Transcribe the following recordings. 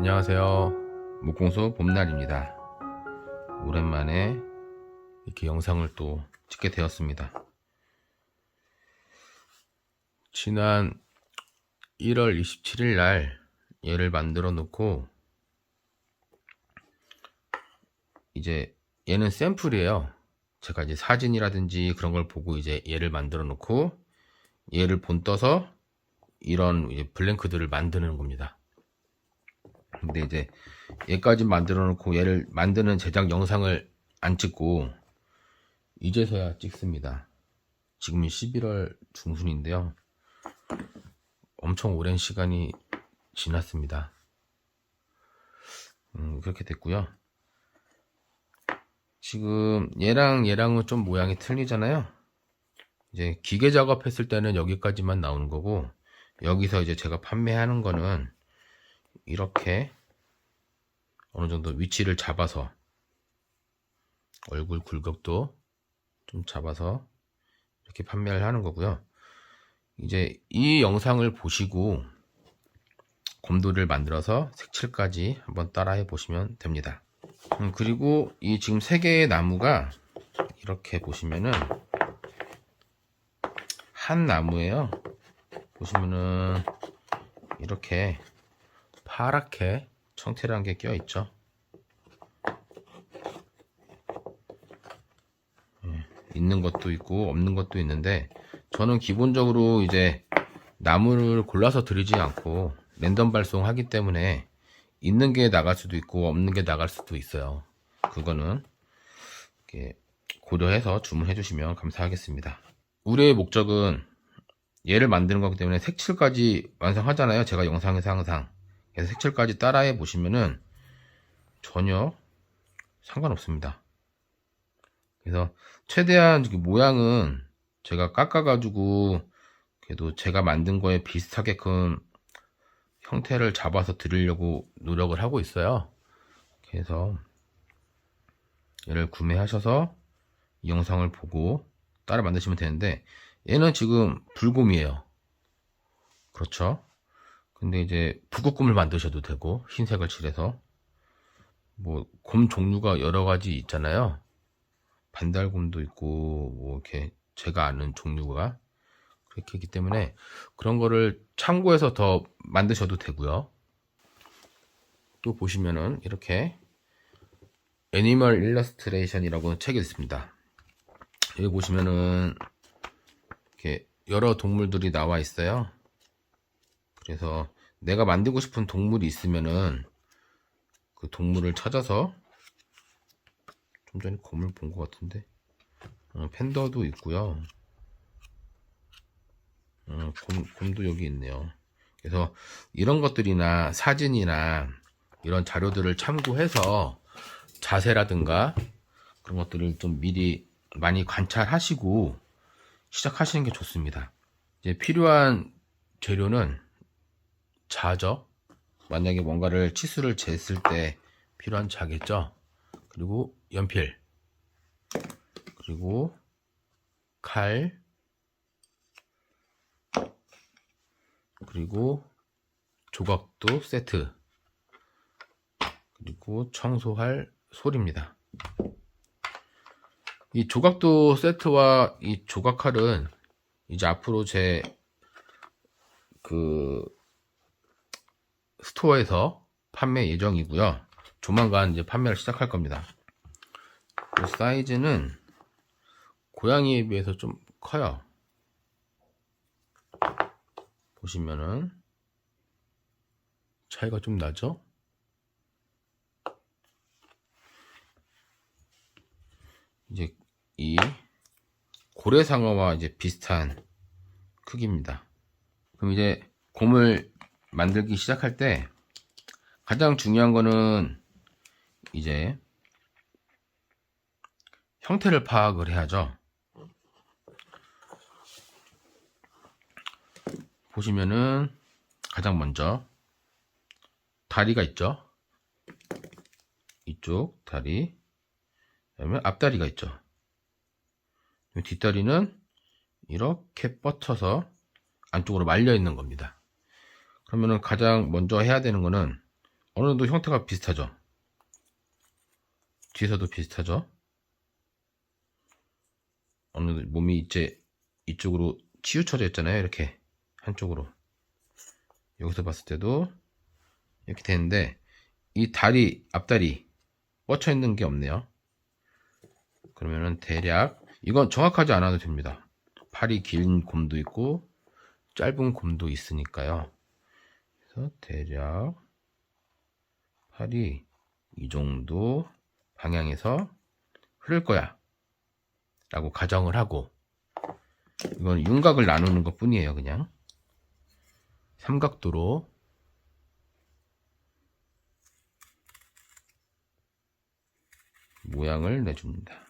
안녕하세요. 목공소 봄날입니다. 오랜만에 이렇게 영상을 또 찍게 되었습니다. 지난 1월 27일 날 얘를 만들어 놓고, 이제 얘는 샘플이에요. 제가 이제 사진이라든지 그런 걸 보고 이제 얘를 만들어 놓고 얘를 본떠서 이런 이제 블랭크들을 만드는 겁니다. 근데 이제 얘까지 만들어 놓고 얘를 만드는 제작 영상을 안 찍고 이제서야 찍습니다. 지금이 11월 중순인데요. 엄청 오랜 시간이 지났습니다. 그렇게 됐고요. 지금 얘랑은 좀 모양이 틀리잖아요. 이제 기계 작업했을 때는 여기까지만 나오는 거고, 여기서 이제 제가 판매하는 거는 이렇게 어느 정도 위치를 잡아서 얼굴 굴곡도 좀 잡아서 이렇게 판매를 하는 거고요. 이제 이 영상을 보시고 곰돌이를 만들어서 색칠까지 한번 따라해 보시면 됩니다. 그리고 이 지금 3개의 나무가 이렇게 보시면은 한 나무예요. 보시면은 이렇게 파랗게 청테라는 게 껴 있죠. 있는 것도 있고 없는 것도 있는데, 저는 기본적으로 이제 나무를 골라서 들이지 않고 랜덤 발송하기 때문에 있는 게 나갈 수도 있고 없는 게 나갈 수도 있어요. 그거는 이렇게 고려해서 주문해 주시면 감사하겠습니다. 우리의 목적은 얘를 만드는 거기 때문에 색칠까지 완성하잖아요. 제가 영상에서 항상. 그래서 색칠까지 따라해 보시면은 전혀 상관없습니다. 그래서 최대한 모양은 제가 깎아가지고 그래도 제가 만든 거에 비슷하게끔 형태를 잡아서 드리려고 노력을 하고 있어요. 그래서 얘를 구매하셔서 이 영상을 보고 따라 만드시면 되는데, 얘는 지금 불곰이에요. 그렇죠? 근데 이제 북극곰을 만드셔도 되고, 흰색을 칠해서 뭐 곰 종류가 여러 가지 있잖아요. 반달곰도 있고 뭐 이렇게 제가 아는 종류가 그렇게 있기 때문에 그런 거를 참고해서 더 만드셔도 되고요. 또 보시면은 이렇게 애니멀 일러스트레이션이라고 책이 있습니다. 여기 보시면은 이렇게 여러 동물들이 나와 있어요. 그래서 내가 만들고 싶은 동물이 있으면은 그 동물을 찾아서, 좀 전에 곰을 본 것 같은데, 팬더도 있고요. 곰도 여기 있네요. 그래서 이런 것들이나 사진이나 이런 자료들을 참고해서 자세라든가 그런 것들을 좀 미리 많이 관찰하시고 시작하시는 게 좋습니다. 이제 필요한 재료는 자죠. 만약에 뭔가를 치수를 쟀을 때 필요한 자겠죠. 그리고 연필, 그리고 칼, 그리고 조각도 세트, 그리고 청소할 솔입니다. 이 조각도 세트와 이 조각칼은 이제 앞으로 제 스토어에서 판매 예정이고요. 조만간 이제 판매를 시작할 겁니다. 그 사이즈는 고양이에 비해서 좀 커요. 보시면은 차이가 좀 나죠? 이제 이 고래상어와 이제 비슷한 크기입니다. 그럼 이제 곰을 만들기 시작할 때 가장 중요한 거는 이제 형태를 파악을 해야죠. 보시면은 가장 먼저 다리가 있죠. 이쪽 다리, 그다음에 앞다리가 있죠. 뒷다리는 이렇게 뻗쳐서 안쪽으로 말려 있는 겁니다. 그러면은 가장 먼저 해야 되는 거는 어느 정도 형태가 비슷하죠. 뒤에서도 비슷하죠. 어느 정도 몸이 이제 이쪽으로 치우쳐져 있잖아요. 이렇게 한쪽으로. 여기서 봤을 때도 이렇게 되는데 이 다리, 앞다리 뻗쳐 있는 게 없네요. 그러면은 대략 이건 정확하지 않아도 됩니다. 팔이 긴 곰도 있고 짧은 곰도 있으니까요. 그래서 대략 팔이 이 정도 방향에서 흐를 거야 라고 가정을 하고, 이건 윤곽을 나누는 것 뿐이에요. 그냥 삼각도로 모양을 내줍니다.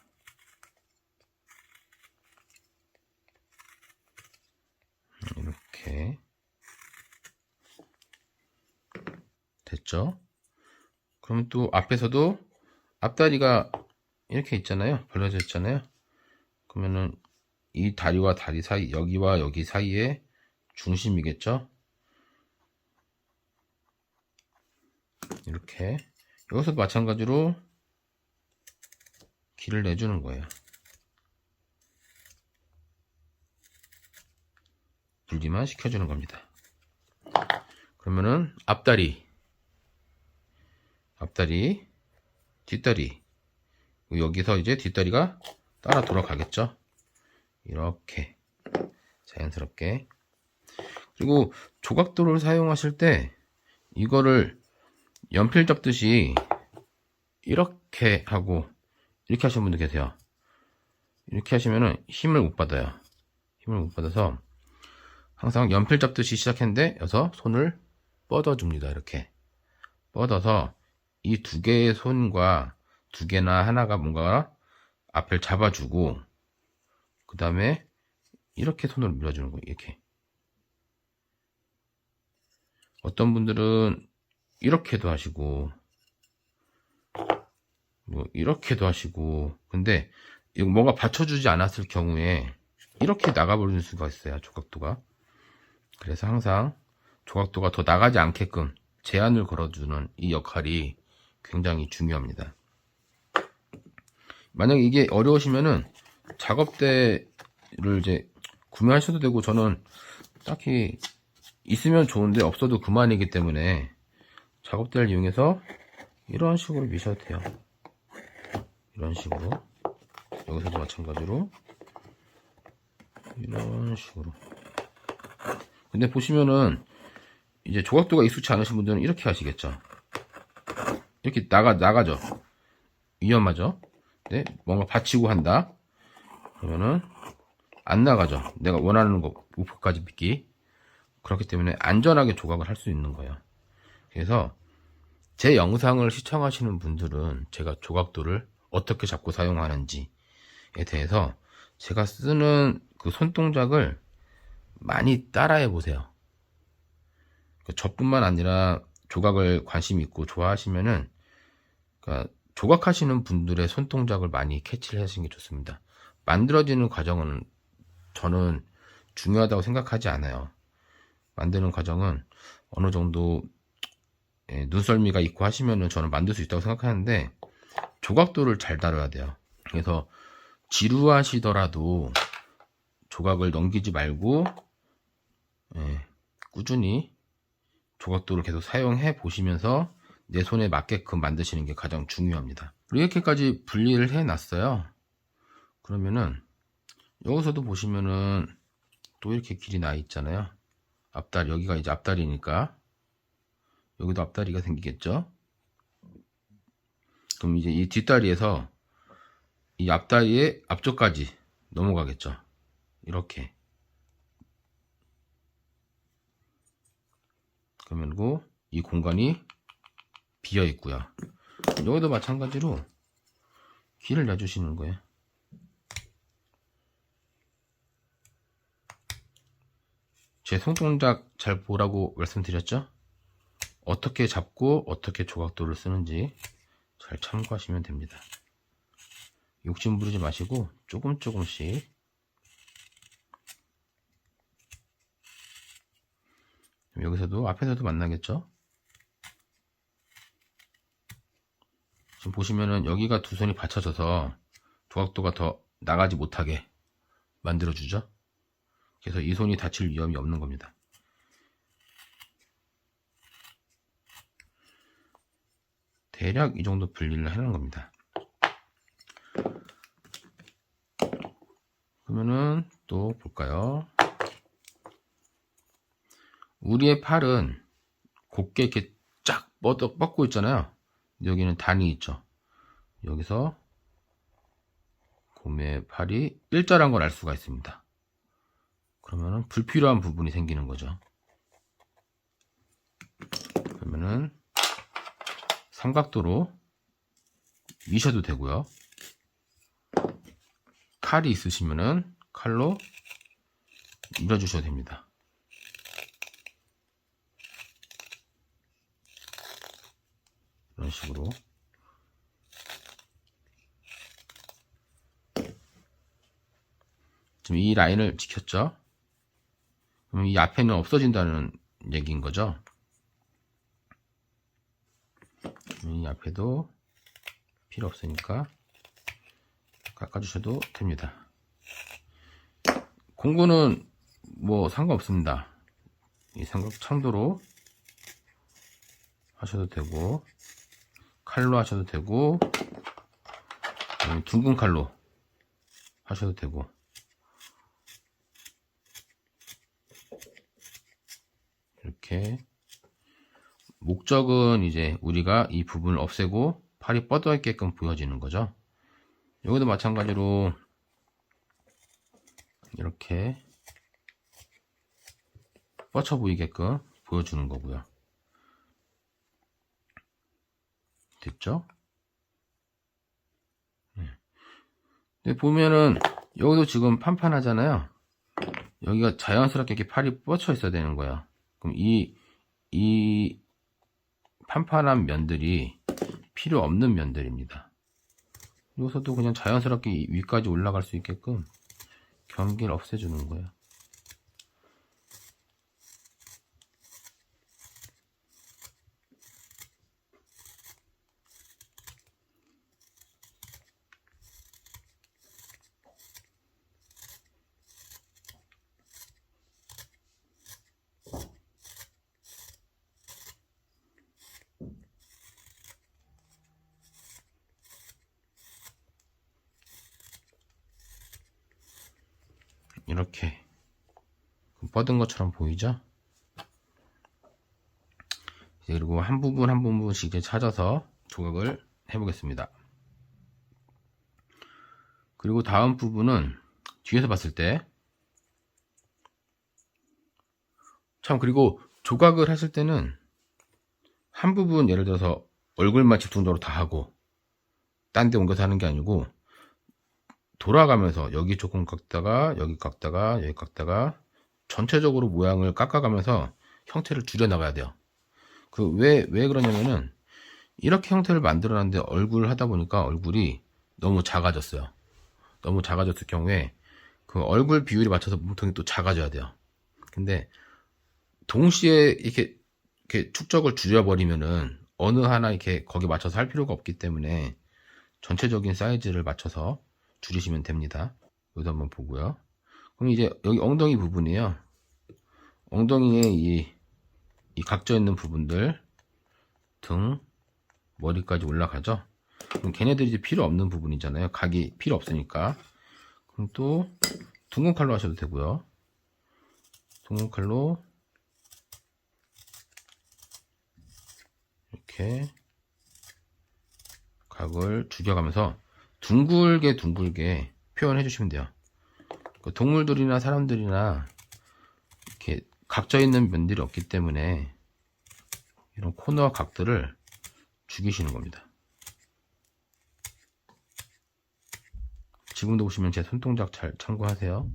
이렇게 됐죠? 그러면 또 앞에서도 앞다리가 이렇게 있잖아요. 벌려져 있잖아요. 그러면은 이 다리와 다리 사이, 여기와 여기 사이에 중심이겠죠? 이렇게 여기서도 마찬가지로 길을 내주는 거예요. 분리만 시켜주는 겁니다. 그러면은 앞다리, 뒷다리, 여기서 이제 뒷다리가 따라 돌아가겠죠? 이렇게 자연스럽게. 그리고 조각도를 사용하실 때 이거를 연필 접듯이 이렇게 하고 이렇게 하시는 분들 계세요. 이렇게 하시면은 힘을 못 받아요. 힘을 못 받아서 항상 연필 접듯이 시작했는데 여기서 손을 뻗어줍니다. 이렇게 뻗어서 이 두 개의 손과 두 개나 하나가 뭔가 앞을 잡아주고, 그 다음에 이렇게 손으로 밀어주는 거예요. 이렇게. 어떤 분들은 이렇게도 하시고 뭐 이렇게도 하시고, 근데 이거 뭔가 받쳐주지 않았을 경우에 이렇게 나가버리는 수가 있어요. 조각도가. 그래서 항상 조각도가 더 나가지 않게끔 제한을 걸어주는 이 역할이 굉장히 중요합니다. 만약에 이게 어려우시면은 작업대를 이제 구매하셔도 되고, 저는 딱히 있으면 좋은데 없어도 그만이기 때문에 작업대를 이용해서 이런 식으로 미셔도 돼요. 이런 식으로. 여기서도 마찬가지로 이런 식으로. 근데 보시면은 이제 조각도가 익숙치 않으신 분들은 이렇게 하시겠죠. 이렇게 나가죠. 위험하죠. 네, 뭔가 받치고 한다. 그러면은 안 나가죠. 내가 원하는 거 목표까지 믿기. 그렇기 때문에 안전하게 조각을 할 수 있는 거예요. 그래서 제 영상을 시청하시는 분들은 제가 조각도를 어떻게 잡고 사용하는지에 대해서 제가 쓰는 그 손동작을 많이 따라해 보세요. 저뿐만 아니라 조각을 관심 있고 좋아하시면은, 그러니까 조각하시는 분들의 손동작을 많이 캐치를 하시는 게 좋습니다. 만들어지는 과정은 저는 중요하다고 생각하지 않아요. 만드는 과정은 어느 정도 눈썰미가 있고 하시면은 저는 만들 수 있다고 생각하는데, 조각도를 잘 다뤄야 돼요. 그래서 지루하시더라도 조각을 넘기지 말고 꾸준히 조각도를 계속 사용해 보시면서 내 손에 맞게끔 만드시는 게 가장 중요합니다. 이렇게까지 분리를 해 놨어요. 그러면은 여기서도 보시면은 또 이렇게 길이 나 있잖아요. 앞다리, 여기가 이제 앞다리니까 여기도 앞다리가 생기겠죠. 그럼 이제 이 뒷다리에서 이 앞다리의 앞쪽까지 넘어가겠죠. 이렇게. 그러면 이 공간이 비어 있고요. 여기도 마찬가지로 길을 내주시는 거예요. 제 손동작 잘 보라고 말씀드렸죠? 어떻게 잡고 어떻게 조각도를 쓰는지 잘 참고하시면 됩니다. 욕심 부리지 마시고 조금씩. 여기서도 앞에서도 만나겠죠? 지금 보시면은 여기가 두 손이 받쳐져서 조각도가 더 나가지 못하게 만들어주죠. 그래서 이 손이 다칠 위험이 없는 겁니다. 대략 이 정도 분리를 해놓은 겁니다. 그러면은 또 볼까요? 우리의 팔은 곱게 이렇게 쫙 뻗고 있잖아요. 여기는 단이 있죠. 여기서 곰의 팔이 일자란 걸 알 수가 있습니다. 그러면은 불필요한 부분이 생기는 거죠. 그러면은 삼각도로 미셔도 되고요. 칼이 있으시면은 칼로 밀어주셔도 됩니다. 이런 식으로. 지금 이 라인을 지켰죠? 그럼 이 앞에는 없어진다는 얘기인 거죠? 이 앞에도 필요 없으니까 깎아주셔도 됩니다. 공구는 뭐 상관없습니다. 이 삼각 창도로 하셔도 되고, 칼로 하셔도 되고, 둥근 칼로 하셔도 되고. 이렇게 목적은 이제 우리가 이 부분을 없애고 팔이 뻗어 있게끔 보여지는 거죠. 여기도 마찬가지로 이렇게 뻗쳐 보이게끔 보여주는 거고요. 됐죠? 근데 보면은 여기도 지금 판판하잖아요. 여기가 자연스럽게 이렇게 팔이 뻗쳐 있어야 되는 거예요. 그럼 이 판판한 면들이 필요 없는 면들입니다. 여기서도 그냥 자연스럽게 위까지 올라갈 수 있게끔 경계를 없애주는 거예요. 이렇게 뻗은 것처럼 보이죠? 그리고 한 부분 한 부분씩 이제 찾아서 조각을 해보겠습니다. 그리고 다음 부분은 뒤에서 봤을 때 참, 그리고 조각을 하실 때는 한 부분 예를 들어서 얼굴만 집중적으로 다 하고 딴 데 옮겨서 하는 게 아니고 돌아가면서 여기 조금 깎다가 여기 깎다가 여기 깎다가 전체적으로 모양을 깎아가면서 형태를 줄여 나가야 돼요. 왜 그러냐면은 이렇게 형태를 만들어놨는데 얼굴을 하다 보니까 얼굴이 너무 작아졌어요. 너무 작아졌을 경우에 그 얼굴 비율에 맞춰서 몸통이 또 작아져야 돼요. 근데 동시에 이렇게 축적을 줄여버리면은 어느 하나 이렇게 거기 맞춰서 할 필요가 없기 때문에 전체적인 사이즈를 맞춰서 줄이시면 됩니다. 여기도 한번 보고요. 그럼 이제 여기 엉덩이 부분이에요. 엉덩이에 이 각져 있는 부분들, 등, 머리까지 올라가죠. 그럼 걔네들이 이제 필요 없는 부분이잖아요. 각이 필요 없으니까. 그럼 또 둥근 칼로 하셔도 되고요. 둥근 칼로 이렇게 각을 죽여가면서 둥글게 표현해 주시면 돼요. 동물들이나 사람들이나 이렇게 각져 있는 면들이 없기 때문에 이런 코너 각들을 죽이시는 겁니다. 지금도 보시면 제 손동작 잘 참고하세요.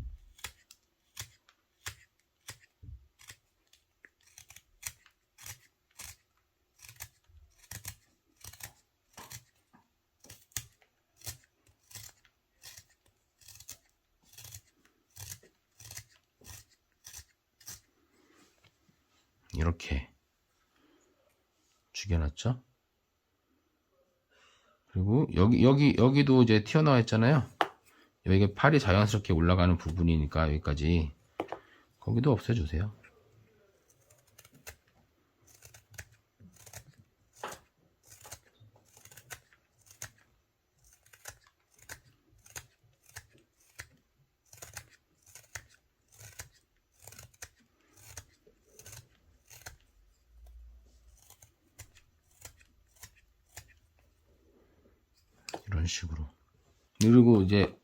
이렇게 죽여놨죠. 그리고 여기도 이제 튀어나와 있잖아요. 여기가 팔이 자연스럽게 올라가는 부분이니까 여기까지 거기도 없애주세요. 이런 식으로. 그리고 이제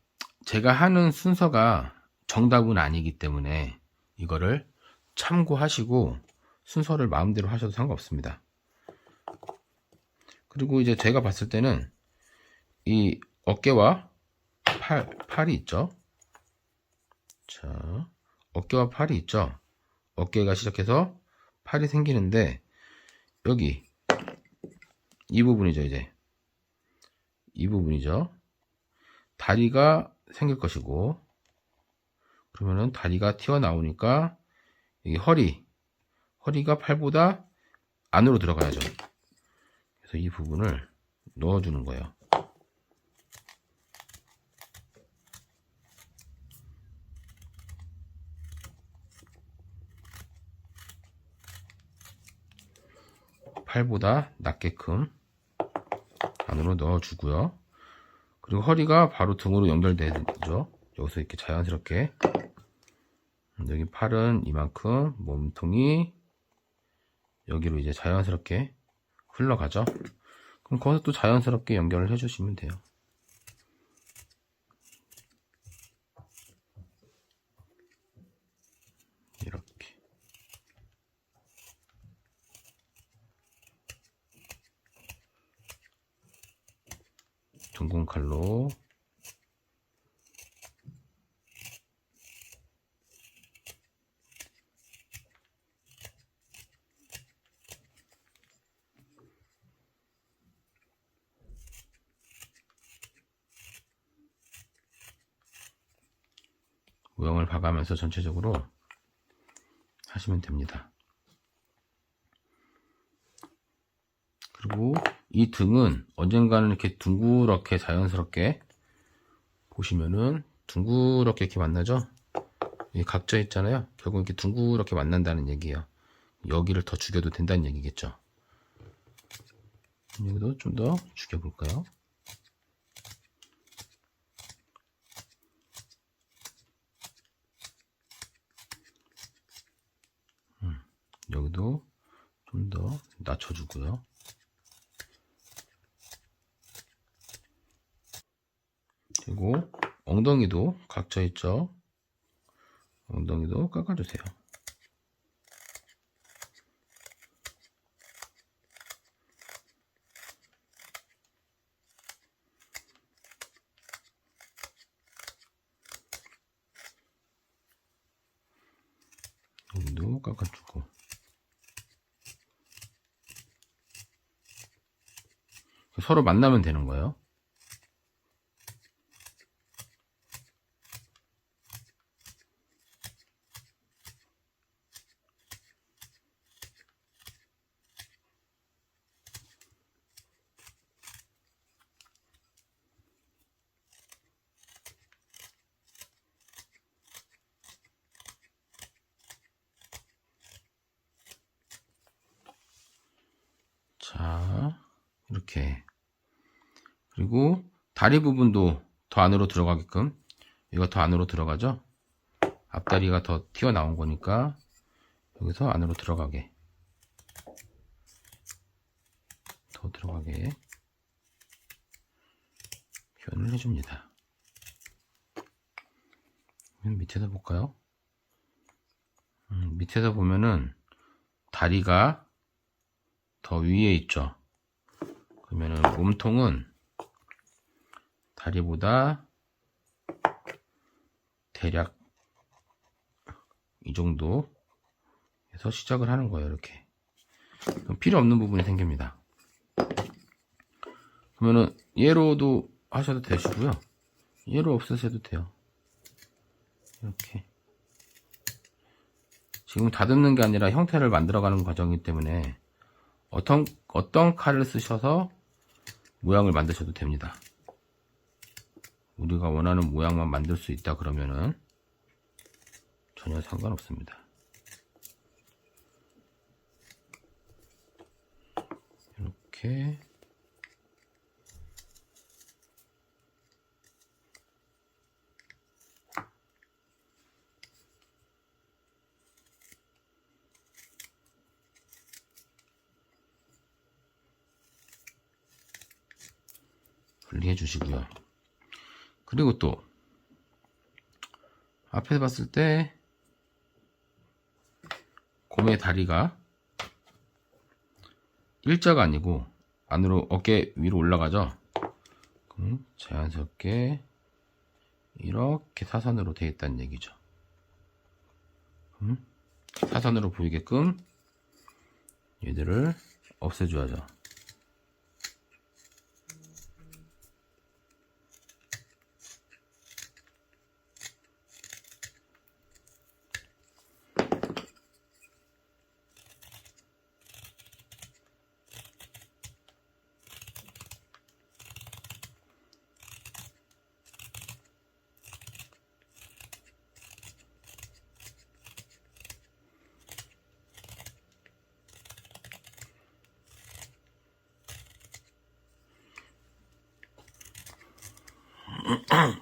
제가 하는 순서가 정답은 아니기 때문에 이거를 참고하시고 순서를 마음대로 하셔도 상관없습니다. 그리고 이제 제가 봤을 때는 이 어깨와 팔이 있죠. 자, 어깨와 팔이 있죠. 어깨가 시작해서 팔이 생기는데 여기 이 부분이죠. 이제 이 부분이죠. 다리가 생길 것이고, 그러면은 다리가 튀어나오니까 이 허리가 팔보다 안으로 들어가야죠. 그래서 이 부분을 넣어주는 거예요. 팔보다 낮게끔 안으로 넣어주고요. 그리고 허리가 바로 등으로 연결되죠. 여기서 이렇게 자연스럽게, 여기 팔은 이만큼, 몸통이 여기로 이제 자연스럽게 흘러가죠. 그럼 거기서 또 자연스럽게 연결을 해주시면 돼요. 이렇게. 둥근 칼로 모형을 봐가면서 전체적으로 하시면 됩니다. 그리고 이 등은 언젠가는 이렇게 둥그렇게 자연스럽게 보시면은 둥그렇게 이렇게 만나죠. 이 각져 있잖아요. 결국 이렇게 둥그렇게 만난다는 얘기예요. 여기를 더 죽여도 된다는 얘기겠죠. 여기도 좀 더 죽여볼까요? 여기도 좀 더 낮춰주고요. 그리고 엉덩이도 각져 있죠. 엉덩이도 깎아주세요. 여기도 깎아주고. 서로 만나면 되는 거예요. 자, 이렇게. 그리고 다리 부분도 더 안으로 들어가게끔, 이거 더 안으로 들어가죠. 앞다리가 더 튀어나온 거니까 여기서 안으로 들어가게, 더 들어가게 표현을 해줍니다. 밑에서 볼까요? 밑에서 보면은 다리가 더 위에 있죠. 그러면은 몸통은 다리보다 대략 이 정도 해서 시작을 하는 거예요. 이렇게. 그럼 필요 없는 부분이 생깁니다. 그러면은 얘로도 하셔도 되시고요. 얘로 없으셔도 돼요. 이렇게. 지금 다듬는 게 아니라 형태를 만들어가는 과정이기 때문에 어떤 칼을 쓰셔서 모양을 만드셔도 됩니다. 우리가 원하는 모양만 만들 수 있다 그러면은 전혀 상관없습니다. 이렇게 분리해 주시고요. 그리고 또 앞에서 봤을 때 곰의 다리가 일자가 아니고 안으로 어깨 위로 올라가죠. 그럼 자연스럽게 이렇게 사선으로 되어 있다는 얘기죠. 사선으로 보이게끔 얘들을 없애줘야죠.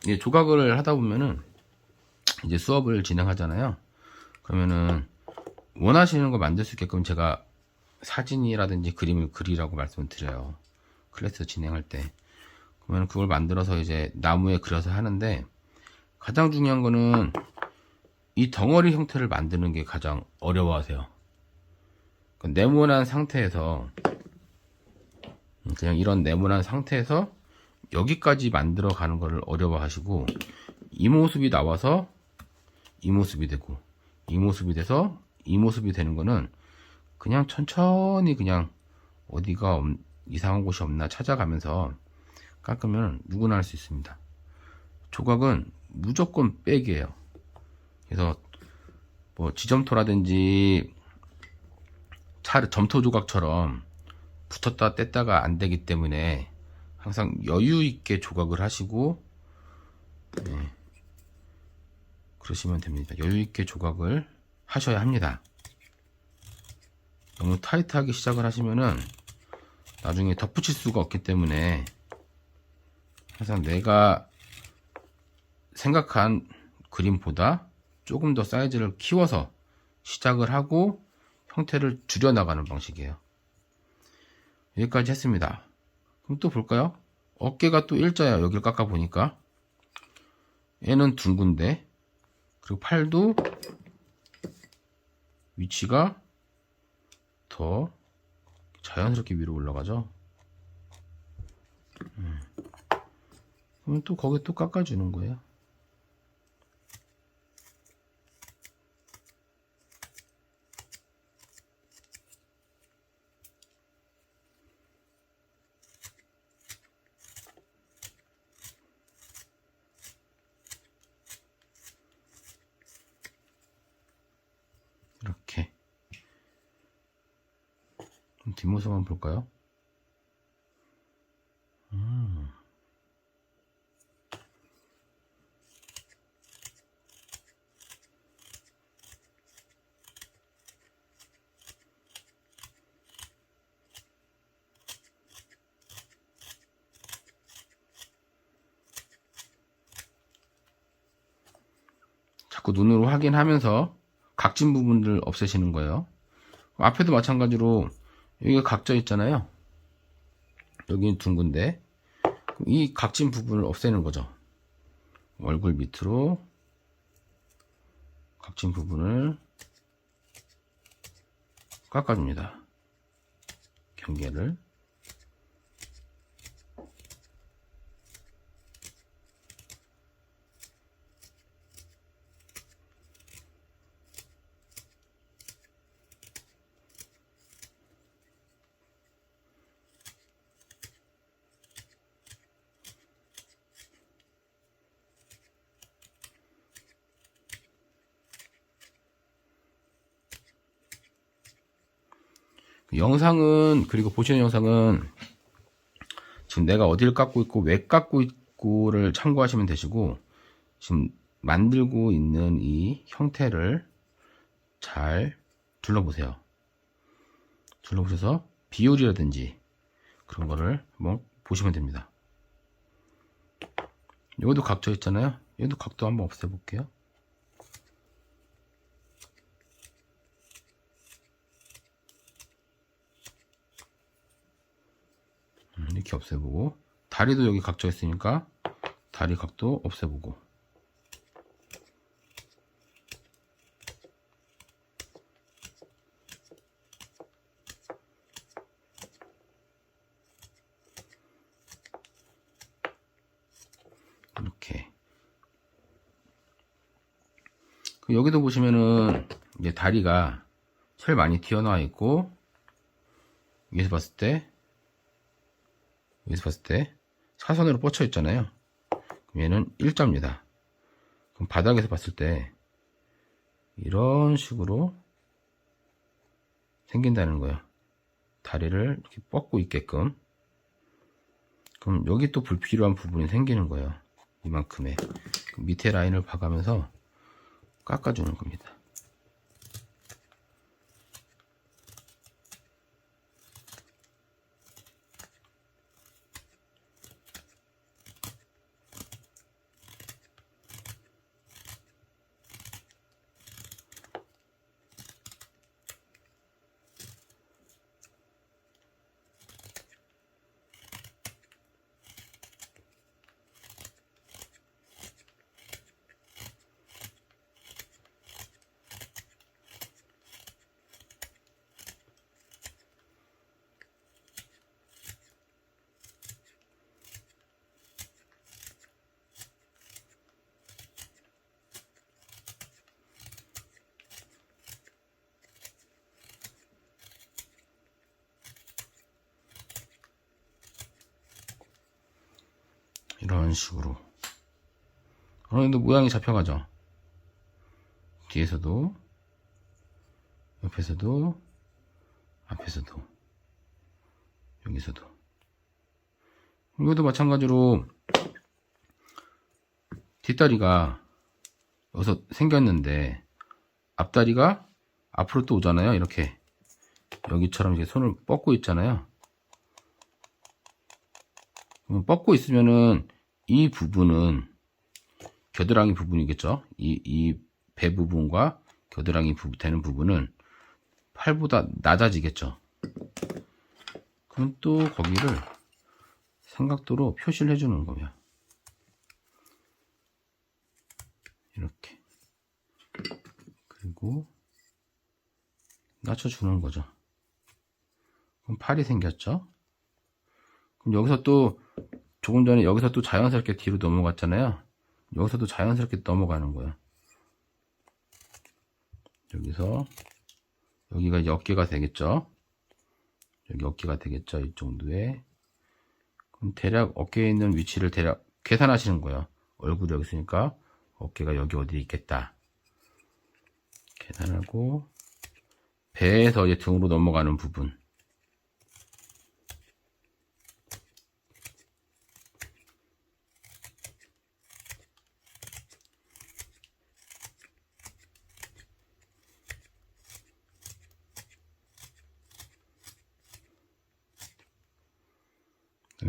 이제 조각을 하다 보면은 이제 수업을 진행하잖아요. 그러면은 원하시는 거 만들 수 있게끔 제가 사진이라든지 그림을 그리라고 말씀을 드려요. 클래스 진행할 때. 그러면 그걸 만들어서 이제 나무에 그려서 하는데, 가장 중요한 거는 이 덩어리 형태를 만드는 게 가장 어려워하세요. 네모난 상태에서, 그냥 이런 네모난 상태에서 여기까지 만들어 가는 거를 어려워하시고, 이 모습이 나와서 이 모습이 되고, 이 모습이 돼서 이 모습이 되는 거는 그냥 천천히 그냥 어디가 이상한 곳이 없나 찾아가면서 깎으면 누구나 할 수 있습니다. 조각은 무조건 백이에요. 그래서 뭐 지점토라든지 점토 조각처럼 붙었다 뗐다가 안 되기 때문에 항상 여유 있게 조각을 하시고, 네, 그러시면 됩니다. 여유 있게 조각을 하셔야 합니다. 너무 타이트하게 시작을 하시면은 나중에 덧붙일 수가 없기 때문에 항상 내가 생각한 그림보다 조금 더 사이즈를 키워서 시작을 하고 형태를 줄여나가는 방식이에요. 여기까지 했습니다. 그럼 또 볼까요? 어깨가 또 일자야. 여기를 깎아 보니까 얘는 둥근데, 그리고 팔도 위치가 더 자연스럽게 위로 올라가죠. 그러면 또 거기 또 깎아주는 거예요. 이렇게. 그럼 뒷모습 한번 볼까요? 자꾸 눈으로 확인하면서 각진 부분들 없애시는 거예요. 앞에도 마찬가지로 여기가 각져 있잖아요. 여기는 둥근데 이 각진 부분을 없애는 거죠. 얼굴 밑으로 각진 부분을 깎아줍니다. 경계를. 영상은, 그리고 보시는 영상은 지금 지금 내가 어디를 깎고 있고 왜 깎고 있고를 참고하시면 되시고, 지금 만들고 있는 이 형태를 잘 둘러보세요. 둘러보셔서 비율이라든지 그런 거를 한번 보시면 됩니다. 여기도 각져 있잖아요. 여기도 각도 한번 없애볼게요. 이렇게 없애보고, 다리도 여기 각져 있으니까 다리 각도 없애보고, 이렇게. 여기도 보시면은 이제 다리가 제일 많이 튀어나와 있고, 여기서 봤을 때 사선으로 뻗쳐 있잖아요. 그럼 얘는 일자입니다. 그럼 바닥에서 봤을 때 이런 식으로 생긴다는 거예요. 다리를 이렇게 뻗고 있게끔. 그럼 여기 또 불필요한 부분이 생기는 거예요. 이만큼의. 밑에 라인을 봐가면서 깎아주는 겁니다. 이런 식으로 어느 정도 모양이 잡혀가죠. 뒤에서도, 옆에서도, 앞에서도, 여기서도. 이것도 마찬가지로 뒷다리가 여기서 생겼는데 앞다리가 앞으로 또 오잖아요. 이렇게 여기처럼 이제 손을 뻗고 있잖아요. 뻗고 있으면은 이 부분은 겨드랑이 부분이겠죠. 이 배 부분과 겨드랑이 되는 부분은 팔보다 낮아지겠죠. 그럼 또 거기를 삼각도로 표시를 해주는 거예요. 이렇게. 그리고 낮춰주는 거죠. 그럼 팔이 생겼죠. 그럼 여기서 또 조금 전에 여기서 또 자연스럽게 뒤로 넘어갔잖아요. 여기서도 자연스럽게 넘어가는 거예요. 여기서 여기가 이제 어깨가 되겠죠. 여기 어깨가 되겠죠. 이 정도에. 그럼 대략 어깨에 있는 위치를 대략 계산하시는 거예요. 얼굴이 여기 있으니까 어깨가 여기 어디에 있겠다. 계산하고 배에서 이제 등으로 넘어가는 부분.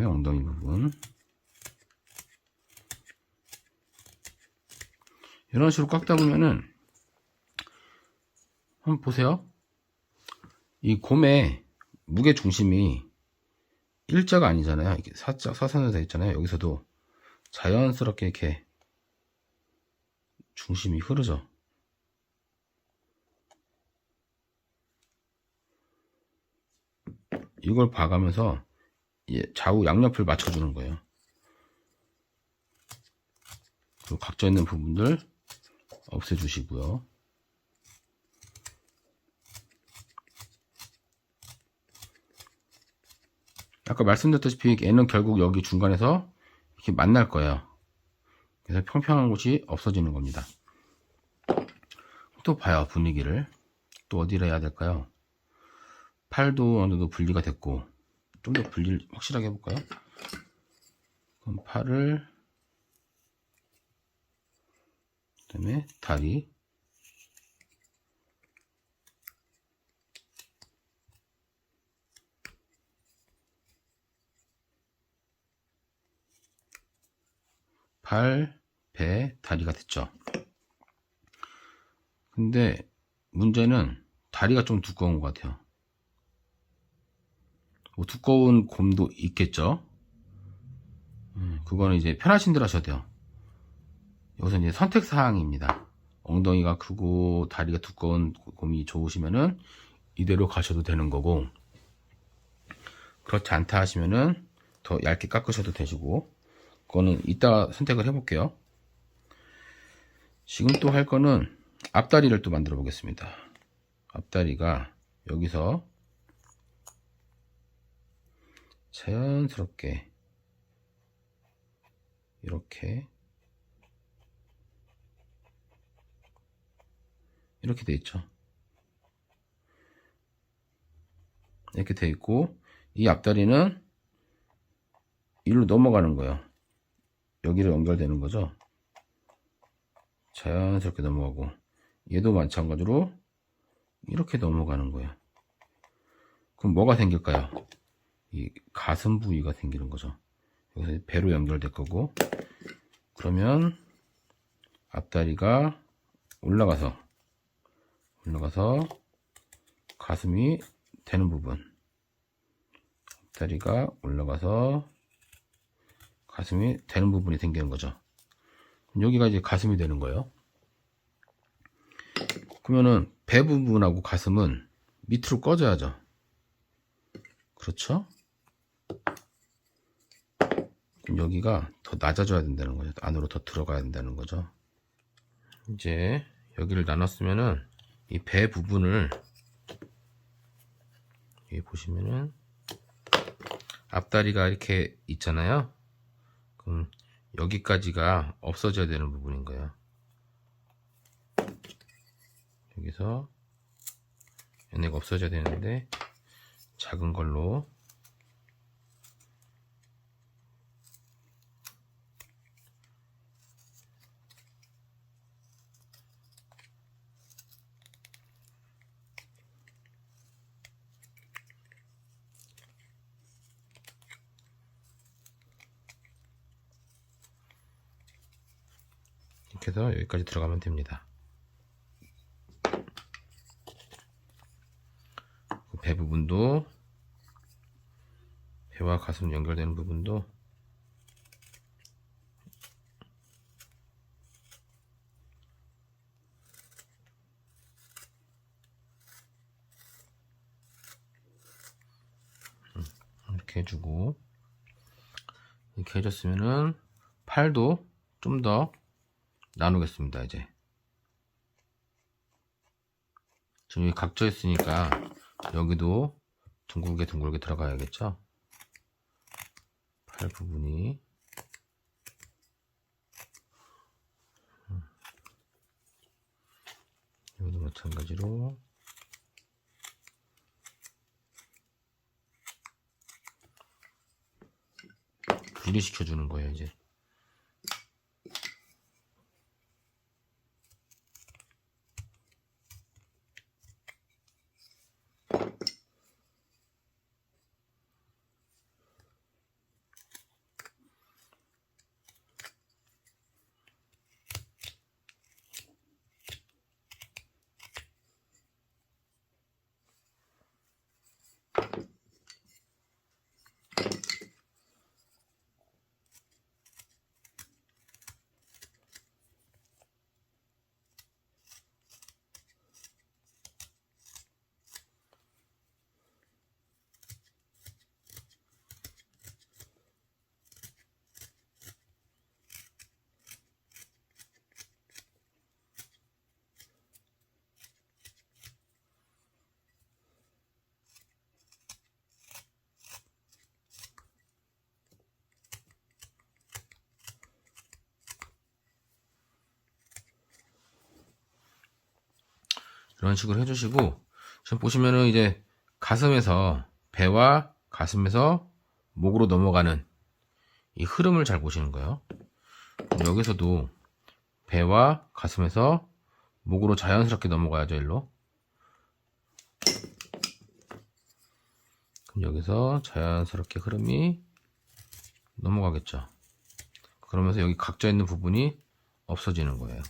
그다음에 엉덩이 부분. 이런 식으로 깎다 보면은 한번 보세요. 이 곰의 무게 중심이 일자가 아니잖아요. 이렇게 살짝 사선으로 되어 있잖아요. 여기서도 자연스럽게 이렇게 중심이 흐르죠. 이걸 봐가면서 좌우 양옆을 맞춰주는 거예요. 그리고 각져 있는 부분들 없애주시고요. 아까 말씀드렸다시피 얘는 결국 여기 중간에서 이렇게 만날 거예요. 그래서 평평한 곳이 없어지는 겁니다. 또 봐요. 분위기를 또 어디를 해야 될까요? 팔도 어느 정도 분리가 됐고 좀 더 분리를 확실하게 해볼까요? 팔을, 그 다음에 다리, 팔, 배, 다리가 됐죠. 근데 문제는 다리가 좀 두꺼운 것 같아요. 뭐 두꺼운 곰도 있겠죠. 그거는 이제 편하신 대로 하셔도 돼요. 여기서 이제 선택사항입니다. 엉덩이가 크고 다리가 두꺼운 곰이 좋으시면은 이대로 가셔도 되는 거고, 그렇지 않다 하시면은 더 얇게 깎으셔도 되시고, 그거는 이따 선택을 해볼게요. 지금 또 할 거는 앞다리를 또 만들어 보겠습니다. 앞다리가 여기서 자연스럽게 이렇게 돼 있죠. 이렇게 돼 있고, 이 앞다리는 이리로 넘어가는 거예요. 여기로 연결되는 거죠. 자연스럽게 넘어가고, 얘도 마찬가지로 이렇게 넘어가는 거예요. 그럼 뭐가 생길까요? 이 가슴 부위가 생기는 거죠. 여기서 배로 연결될 거고, 그러면 앞다리가 올라가서 가슴이 되는 부분, 앞다리가 올라가서 가슴이 되는 부분이 생기는 거죠. 여기가 이제 가슴이 되는 거예요. 그러면은 배 부분하고 가슴은 밑으로 꺼져야죠. 그렇죠? 그럼 여기가 더 낮아져야 된다는 거죠. 안으로 더 들어가야 된다는 거죠. 이제 여기를 나눴으면은 이 배 부분을, 여기 보시면은 앞다리가 이렇게 있잖아요. 그럼 여기까지가 없어져야 되는 부분인 거예요. 여기서 얘네가 없어져야 되는데 작은 걸로 이렇게 해서 여기까지 들어가면 됩니다. 배 부분도, 배와 가슴 연결되는 부분도 이렇게 해주고, 이렇게 해줬으면은 팔도 좀 더 나누겠습니다. 이제 지금 여기 각져 있으니까 여기도 둥글게 들어가야겠죠. 팔 부분이 여기도 마찬가지로 분리시켜 주는 거예요. 이제 이런 식으로 해주시고, 지금 보시면은 이제 가슴에서, 배와 가슴에서 목으로 넘어가는 이 흐름을 잘 보시는 거예요. 여기서도 배와 가슴에서 목으로 자연스럽게 넘어가야죠, 일로. 그럼 여기서 자연스럽게 흐름이 넘어가겠죠. 그러면서 여기 각져 있는 부분이 없어지는 거예요.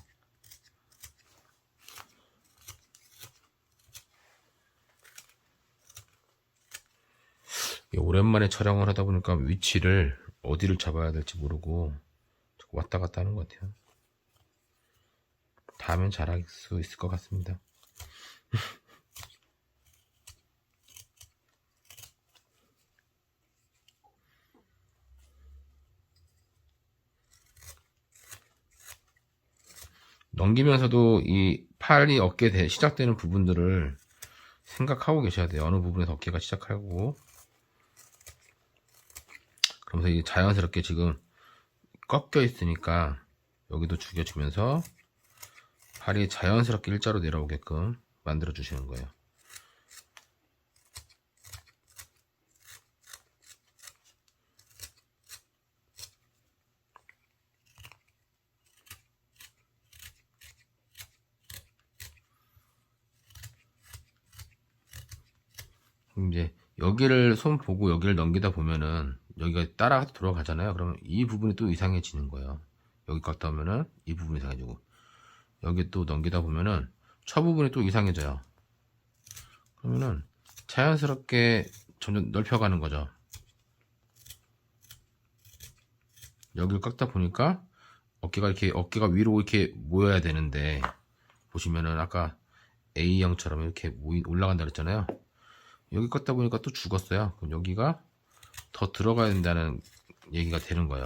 오랜만에 촬영을 하다 보니까 위치를 어디를 잡아야 될지 모르고 왔다 갔다 하는 것 같아요. 다음엔 잘할 수 있을 것 같습니다. 넘기면서도 이 팔이 어깨 시작되는 부분들을 생각하고 계셔야 돼요. 어느 부분에서 어깨가 시작하고. 그러면서 이게 자연스럽게 지금 꺾여 있으니까 여기도 죽여주면서 팔이 자연스럽게 일자로 내려오게끔 만들어 주시는 거예요. 이제 여기를 손 보고 여기를 넘기다 보면은 여기가 따라가서 돌아가잖아요. 그러면 이 부분이 또 이상해지는 거예요. 여기 갔다 오면은 이 부분이 이상해지고, 여기 또 넘기다 보면은 저 부분이 또 이상해져요. 그러면은 자연스럽게 점점 넓혀가는 거죠. 여기를 깎다 보니까 어깨가 위로 이렇게 모여야 되는데, 보시면은 아까 A형처럼 이렇게 올라간다 그랬잖아요. 여기 깎다 보니까 또 죽었어요. 그럼 여기가 더 들어가야 된다는 얘기가 되는 거예요.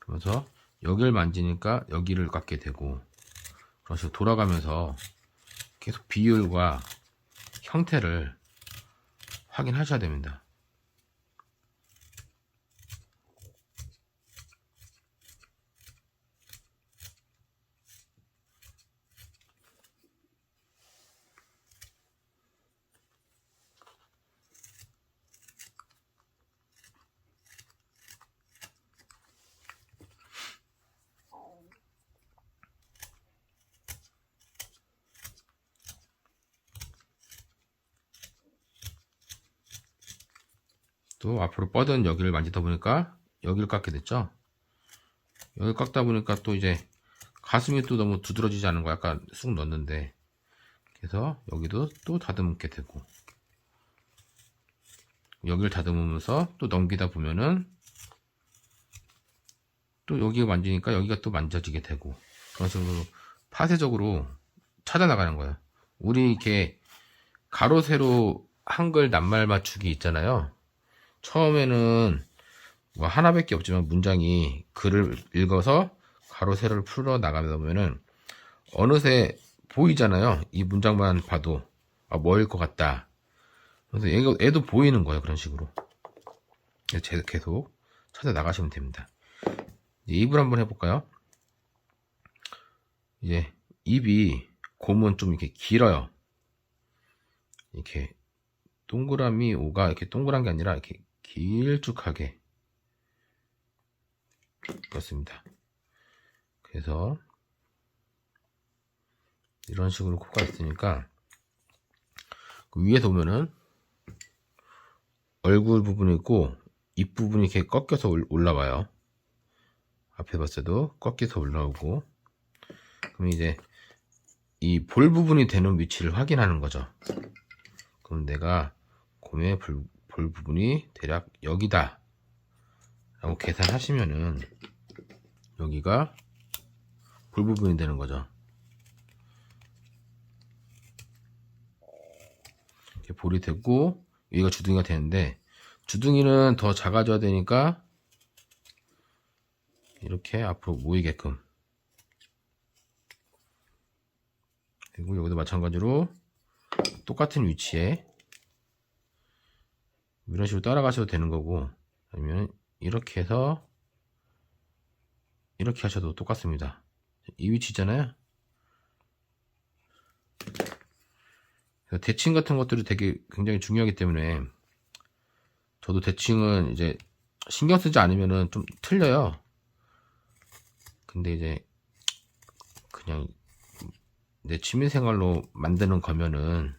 그러면서 여기를 만지니까 여기를 깎게 되고, 그런 식으로 돌아가면서 계속 비율과 형태를 확인하셔야 됩니다. 또 앞으로 뻗은 여기를 만지다 보니까 여기를 깎게 됐죠. 여기 깎다 보니까 또 이제 가슴이 또 너무 두드러지지 않은 거, 약간 쑥 넣었는데, 그래서 여기도 또 다듬게 되고, 여기를 다듬으면서 또 넘기다 보면은 또 여기 만지니까 여기가 또 만져지게 되고, 그런 식으로 파쇄적으로 찾아나가는 거예요. 우리 이렇게 가로 세로 한글 낱말 맞추기 있잖아요. 처음에는 뭐 하나밖에 없지만 문장이 글을 읽어서 가로 세로를 풀어 나가다 보면은 어느새 보이잖아요. 이 문장만 봐도 뭐일 것 같다. 그래서 얘도 보이는 거예요. 그런 식으로 계속 찾아 나가시면 됩니다. 입을 한번 해볼까요? 이제 입이 곰은 좀 이렇게 길어요. 이렇게 동그라미 오가 이렇게 동그란 게 아니라 이렇게 길쭉하게 그렇습니다. 그래서 이런 식으로 코가 있으니까 그 위에서 보면은 얼굴 부분이 있고 입 부분이 이렇게 꺾여서 올라와요. 앞에 봤을 때도 꺾여서 올라오고, 그럼 이제 이 볼 부분이 되는 위치를 확인하는 거죠. 그럼 내가 곰의 볼 부분이 대략 여기다 라고 계산하시면은 여기가 볼 부분이 되는 거죠. 이렇게 볼이 되고 여기가 주둥이가 되는데, 주둥이는 더 작아져야 되니까 이렇게 앞으로 모이게끔, 그리고 여기도 마찬가지로 똑같은 위치에 이런 식으로 따라가셔도 되는 거고, 아니면 이렇게 해서 이렇게 하셔도 똑같습니다. 이 위치잖아요. 대칭 같은 것들이 되게 굉장히 중요하기 때문에, 저도 대칭은 이제 신경 쓰지 않으면은 좀 틀려요. 근데 이제 그냥 내 취미생활로 만드는 거면은,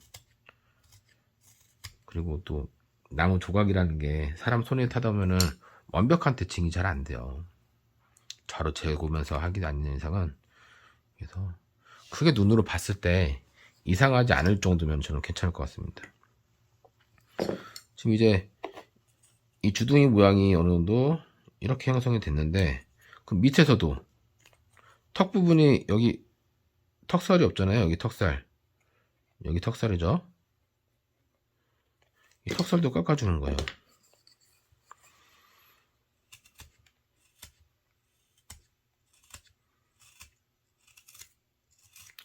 그리고 또 나무 조각이라는 게 사람 손에 타다 보면은 완벽한 대칭이 잘 안 돼요. 좌로 재고면서 하기 아닌 이상은. 그래서 크게 눈으로 봤을 때 이상하지 않을 정도면 저는 괜찮을 것 같습니다. 지금 이제 이 주둥이 모양이 어느 정도 이렇게 형성이 됐는데, 그 밑에서도 턱 부분이, 여기 턱살이 없잖아요. 여기 턱살, 여기 턱살이죠. 이 턱살도 깎아주는 거예요.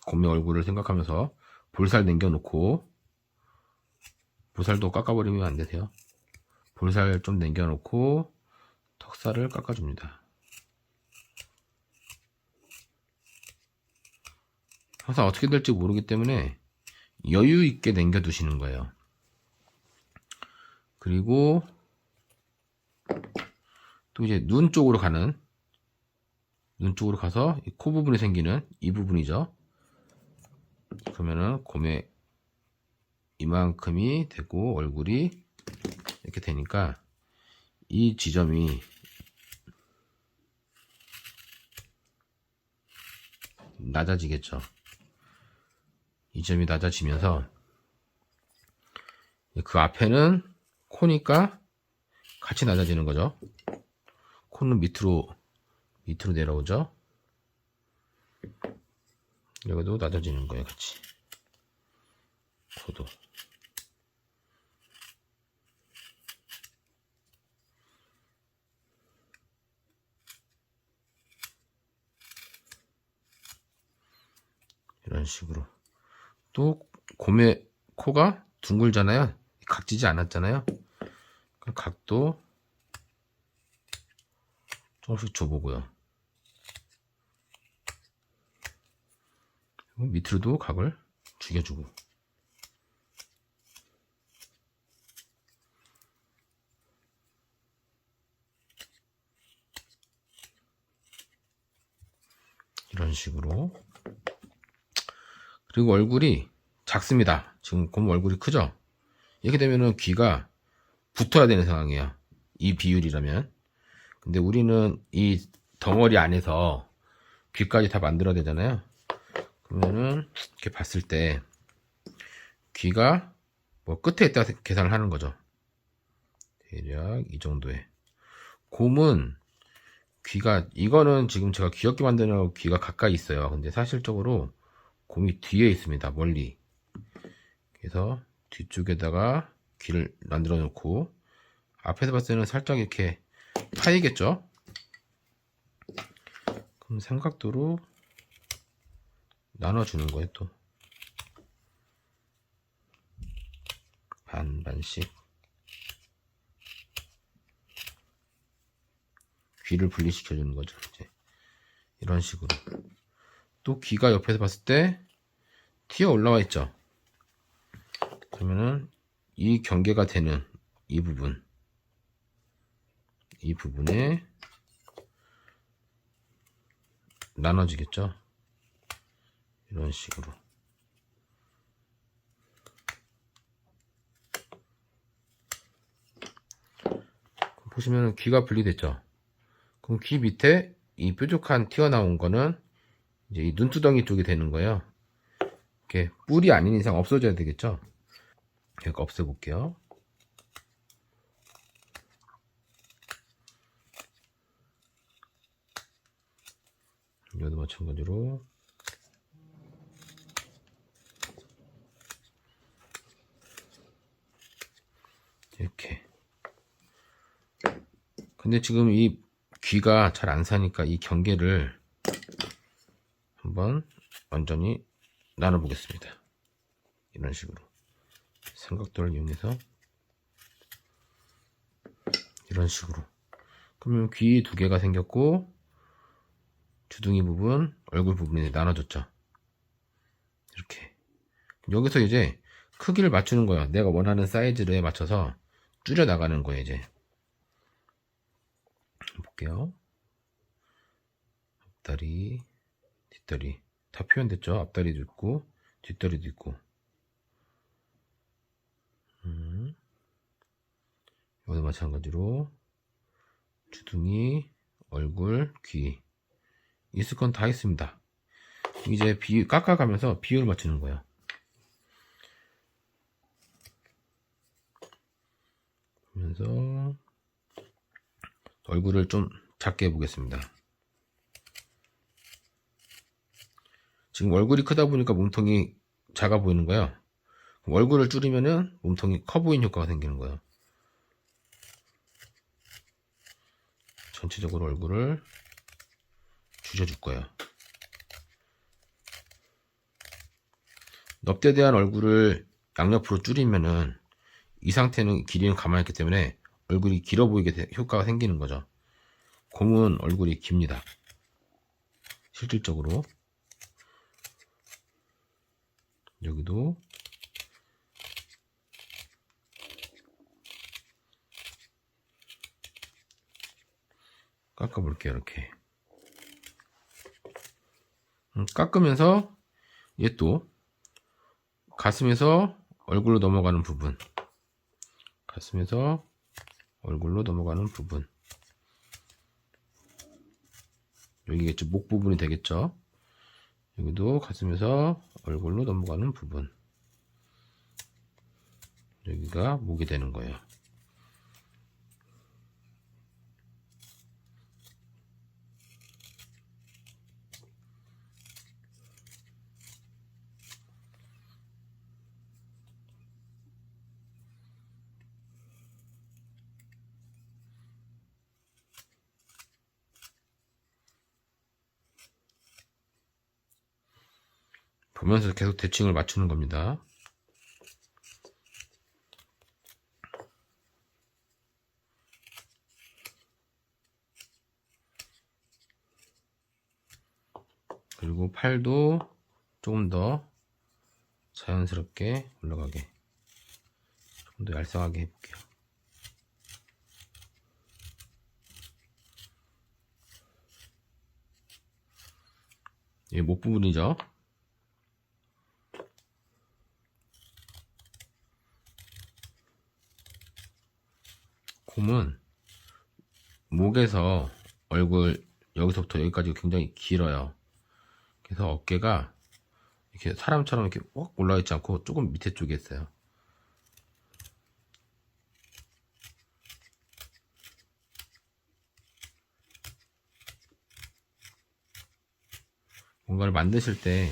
곰의 얼굴을 생각하면서 볼살 남겨놓고, 볼살도 깎아버리면 안 되세요. 볼살 좀 남겨놓고 턱살을 깎아줍니다. 항상 어떻게 될지 모르기 때문에 여유 있게 남겨두시는 거예요. 그리고 또 이제 눈 쪽으로 가서 이 코 부분에 생기는 이 부분이죠. 그러면은 곰의 이만큼이 되고 얼굴이 이렇게 되니까 이 지점이 낮아지겠죠. 이 점이 낮아지면서 그 앞에는 코니까 같이 낮아지는 거죠. 코는 밑으로 내려오죠. 여기도 낮아지는 거예요, 같이. 코도. 이런 식으로. 또 곰의 코가 둥글잖아요. 각지지 않았잖아요. 그 각도 조금씩 줘보고요. 밑으로도 각을 죽여주고. 이런 식으로. 그리고 얼굴이 작습니다. 지금 곰 얼굴이 크죠? 이렇게 되면은 귀가 붙어야 되는 상황이에요. 이 비율이라면. 근데 우리는 이 덩어리 안에서 귀까지 다 만들어야 되잖아요. 그러면은 이렇게 봤을 때 귀가 뭐 끝에 있다 계산을 하는 거죠. 대략 이 정도에. 곰은 귀가, 이거는 지금 제가 귀엽게 만드는 귀가 가까이 있어요. 근데 사실적으로 곰이 뒤에 있습니다. 멀리. 그래서 뒤쪽에다가 귀를 만들어 놓고, 앞에서 봤을 때는 살짝 이렇게 파이겠죠? 그럼 삼각도로 나눠주는 거예요. 또 반반씩 귀를 분리시켜 주는 거죠. 이제 이런 식으로. 또 귀가 옆에서 봤을 때 튀어 올라와 있죠. 그러면은 이 경계가 되는 이 부분에 나눠지겠죠. 이런 식으로. 보시면 귀가 분리됐죠. 그럼 귀 밑에 이 뾰족한 튀어나온 거는 이제 이 눈두덩이 쪽이 되는 거예요. 이렇게 뿔이 아닌 이상 없어져야 되겠죠. 제가 없애볼게요. 이것도 마찬가지로. 이렇게. 근데 지금 이 귀가 잘 안 사니까 이 경계를 한번 완전히 나눠 보겠습니다. 이런 식으로 삼각도를 이용해서 이런 식으로. 그러면 귀 두 개가 생겼고 주둥이 부분, 얼굴 부분이 나눠졌죠. 이렇게. 여기서 이제 크기를 맞추는 거야. 내가 원하는 사이즈에 맞춰서 줄여 나가는 거예요. 이제 볼게요. 앞다리, 뒷다리 다 표현됐죠? 앞다리도 있고 뒷다리도 있고. 이것도 마찬가지로 주둥이, 얼굴, 귀 있을 건 다 있습니다. 이제 깎아가면서 비율 맞추는 거예요. 그러면서 얼굴을 좀 작게 해보겠습니다. 지금 얼굴이 크다 보니까 몸통이 작아 보이는 거예요. 얼굴을 줄이면은 몸통이 커 보이는 효과가 생기는 거예요. 전체적으로 얼굴을 줄여줄 거예요. 넙대대한 얼굴을 양옆으로 줄이면은 이 상태는 길이는 가만히 있기 때문에 얼굴이 길어 보이게 효과가 생기는 거죠. 곰은 얼굴이 깁니다. 실질적으로. 여기도 깎아볼게요. 이렇게 깎으면서 얘 또 가슴에서 얼굴로 넘어가는 부분, 가슴에서 얼굴로 넘어가는 부분, 여기겠죠. 목 부분이 되겠죠. 여기도 가슴에서 얼굴로 넘어가는 부분, 여기가 목이 되는 거예요. 보면서 계속 대칭을 맞추는 겁니다. 그리고 팔도 조금 더 자연스럽게 올라가게, 좀 더 얄쌍하게 해볼게요. 이게 목 부분이죠. 곰은 목에서 얼굴 여기서부터 여기까지 굉장히 길어요. 그래서 어깨가 이렇게 사람처럼 이렇게 꼭 올라가 있지 않고 조금 밑에 쪽에 있어요. 뭔가를 만드실 때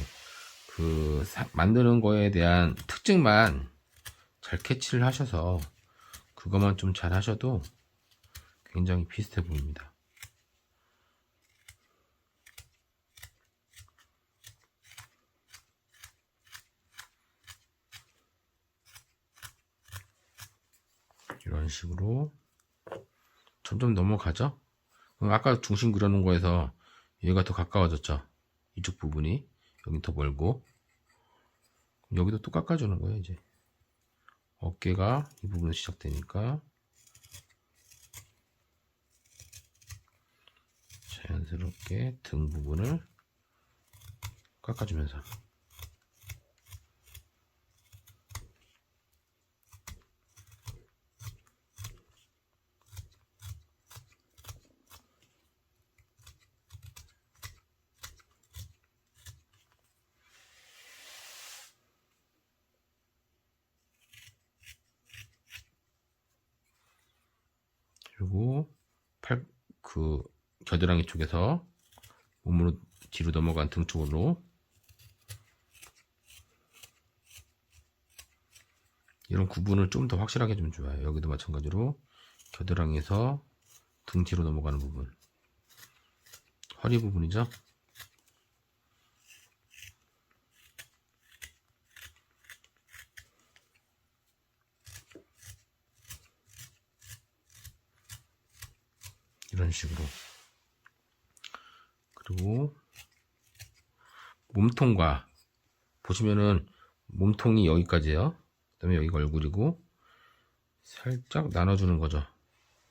그 만드는 거에 대한 특징만 잘 캐치를 하셔서 그것만 좀 잘 하셔도 굉장히 비슷해 보입니다. 이런 식으로 점점 넘어가죠. 아까 중심 그려놓은 거에서 얘가 더 가까워졌죠. 이쪽 부분이 여기 더 멀고, 여기도 또 깎아주는 거예요. 이제 어깨가 이 부분으로 시작되니까 자연스럽게 등 부분을 깎아주면서, 그리고 그 겨드랑이 쪽에서 몸으로 뒤로 넘어간 등 쪽으로 이런 구분을 좀 더 확실하게 해주면 좋아요. 여기도 마찬가지로 겨드랑이에서 등 뒤로 넘어가는 부분, 허리 부분이죠. 이런 식으로. 그리고 몸통과 보시면은 몸통이 여기까지예요. 그 다음에 여기가 얼굴이고 살짝 나눠주는 거죠.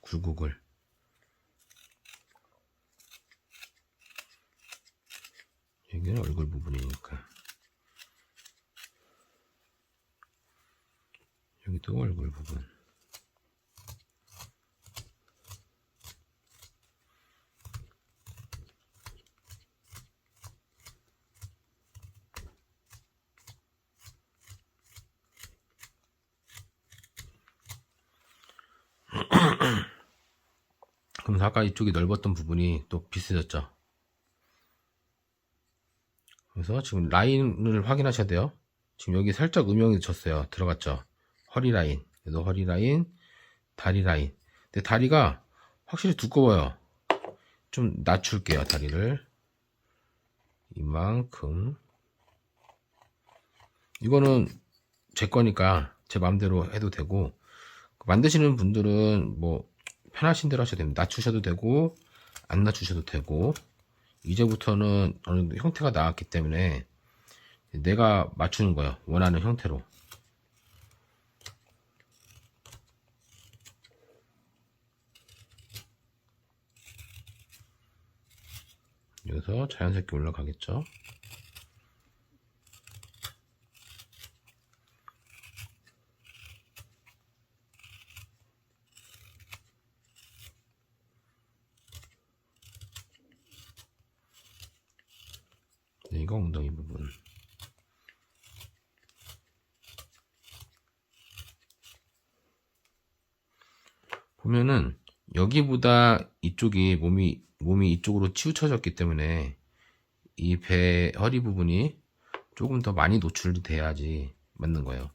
굴곡을. 여기는 얼굴 부분이니까 여기도 얼굴 부분. 그럼 아까 이쪽이 넓었던 부분이 또 비슷해졌죠. 그래서 지금 라인을 확인하셔야 돼요. 지금 여기 살짝 음영이 졌어요. 들어갔죠. 허리 라인, 그래도 허리 라인, 다리 라인. 근데 다리가 확실히 두꺼워요. 좀 낮출게요. 다리를 이만큼. 이거는 제 거니까 제 마음대로 해도 되고, 만드시는 분들은 뭐 편하신 대로 하셔도 됩니다. 낮추셔도 되고 안 낮추셔도 되고. 이제부터는 어느 정도 형태가 나왔기 때문에 내가 맞추는 거예요. 원하는 형태로. 여기서 자연스럽게 올라가겠죠. 이거 엉덩이 부분. 보면은 여기보다 이쪽이 몸이 이쪽으로 치우쳐졌기 때문에 이 배 허리 부분이 조금 더 많이 노출이 돼야지 맞는 거예요.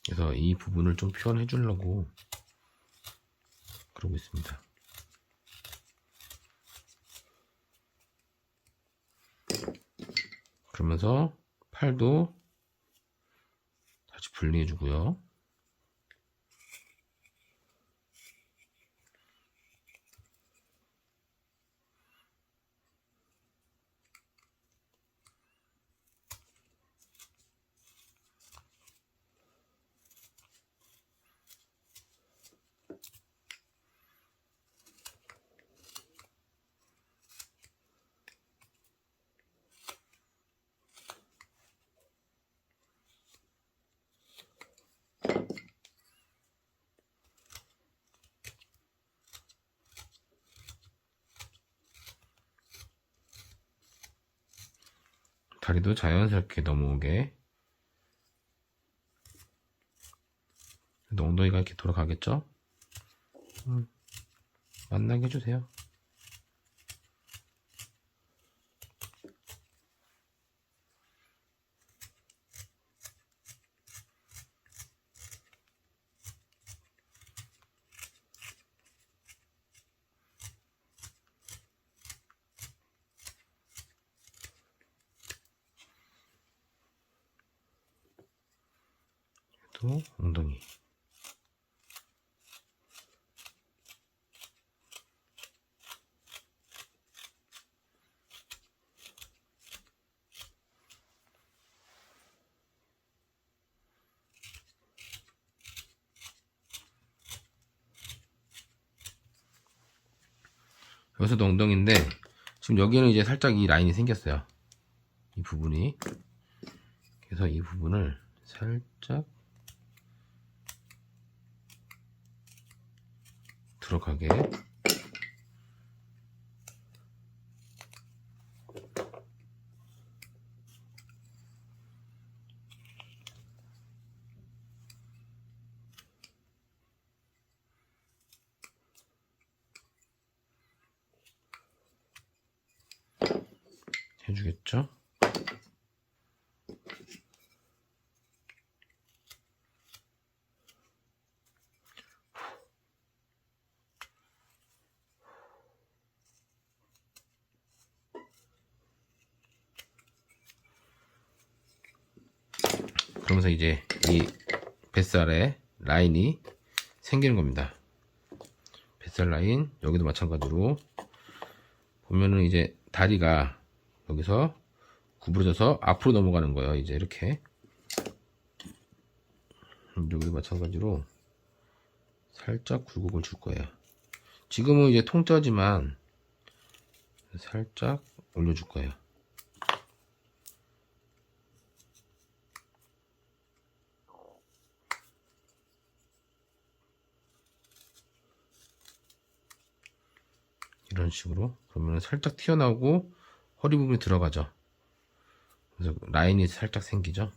그래서 이 부분을 좀 표현해 주려고 그러고 있습니다. 그러면서 팔도 다시 분리해 주고요. 다리도 자연스럽게 넘어오게. 엉덩이가 이렇게 돌아가겠죠? 만나게 해주세요. 또 엉덩이. 여기서도 엉덩이인데 지금 여기는 이제 살짝 이 라인이 생겼어요. 이 부분이. 그래서 이 부분을 살짝 들어가게 해주겠죠? 그러면서 이제 이 뱃살에 라인이 생기는 겁니다. 뱃살 라인, 여기도 마찬가지로 보면은 이제 다리가 여기서 구부러져서 앞으로 넘어가는 거예요. 이제 이렇게. 여기도 마찬가지로 살짝 굴곡을 줄 거예요. 지금은 이제 통짜지만 살짝 올려줄 거예요. 이런 식으로. 그러면 살짝 튀어나오고 허리 부분이 들어가죠. 그래서 라인이 살짝 생기죠.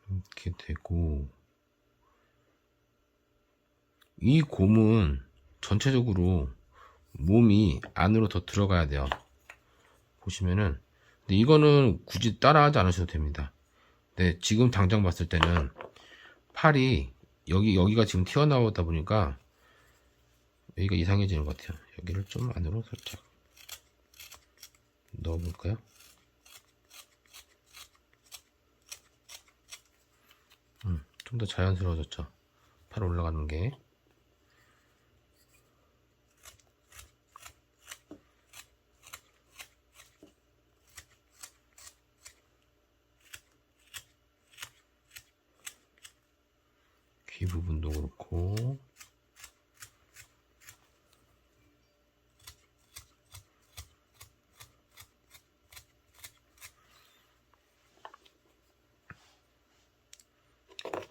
이렇게 되고, 이 곰은 전체적으로 몸이 안으로 더 들어가야 돼요. 보시면은. 근데 이거는 굳이 따라하지 않으셔도 됩니다. 근데 지금 당장 봤을 때는 팔이 여기가 지금 튀어나오다 보니까 여기가 이상해지는 것 같아요. 여기를 좀 안으로 살짝 넣어볼까요? 좀 더 자연스러워졌죠. 팔 올라가는 게. 귀 부분도 그렇고.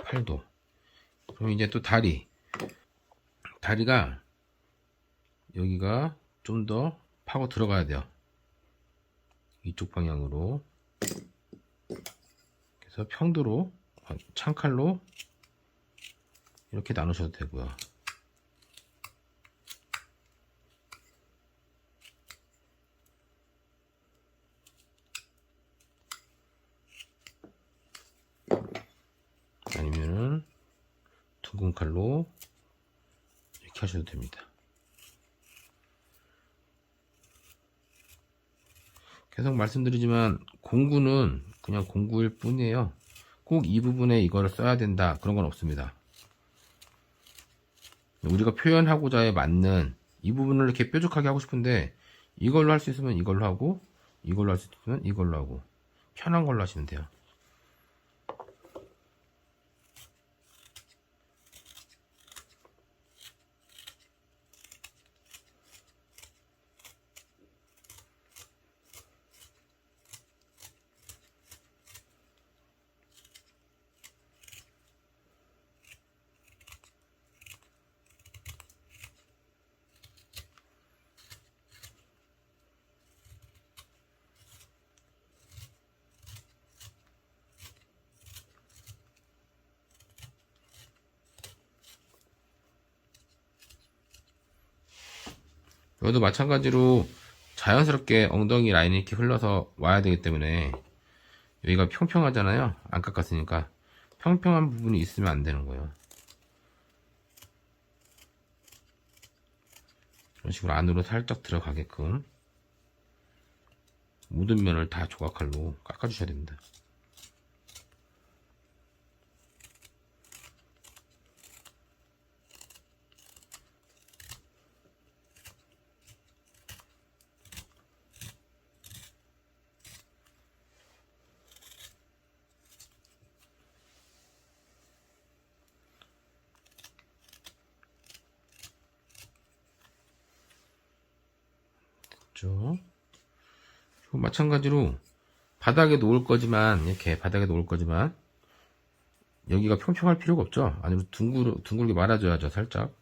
팔도. 그럼 이제 또 다리가 여기가 좀 더 파고 들어가야 돼요. 이쪽 방향으로. 그래서 평도로 창칼로 이렇게 나누셔도 되고요. 아니면은 둥근 칼로 이렇게 하셔도 됩니다. 계속 말씀드리지만 공구는 그냥 공구일 뿐이에요. 꼭 이 부분에 이거를 써야 된다 그런 건 없습니다. 우리가 표현하고자에 맞는 이 부분을 이렇게 뾰족하게 하고 싶은데 이걸로 할 수 있으면 이걸로 하고 이걸로 할 수 있으면 이걸로 하고 편한 걸로 하시면 돼요. 여기도 마찬가지로 자연스럽게 엉덩이 라인이 이렇게 흘러서 와야 되기 때문에 여기가 평평하잖아요. 안 깎았으니까 평평한 부분이 있으면 안 되는 거예요. 이런 식으로 안으로 살짝 들어가게끔 모든 면을 다 조각칼로 깎아주셔야 됩니다. 그리고 마찬가지로 바닥에 놓을 거지만 이렇게 바닥에 놓을 거지만 여기가 평평할 필요가 없죠. 아니면 둥글게 말아줘야죠. 살짝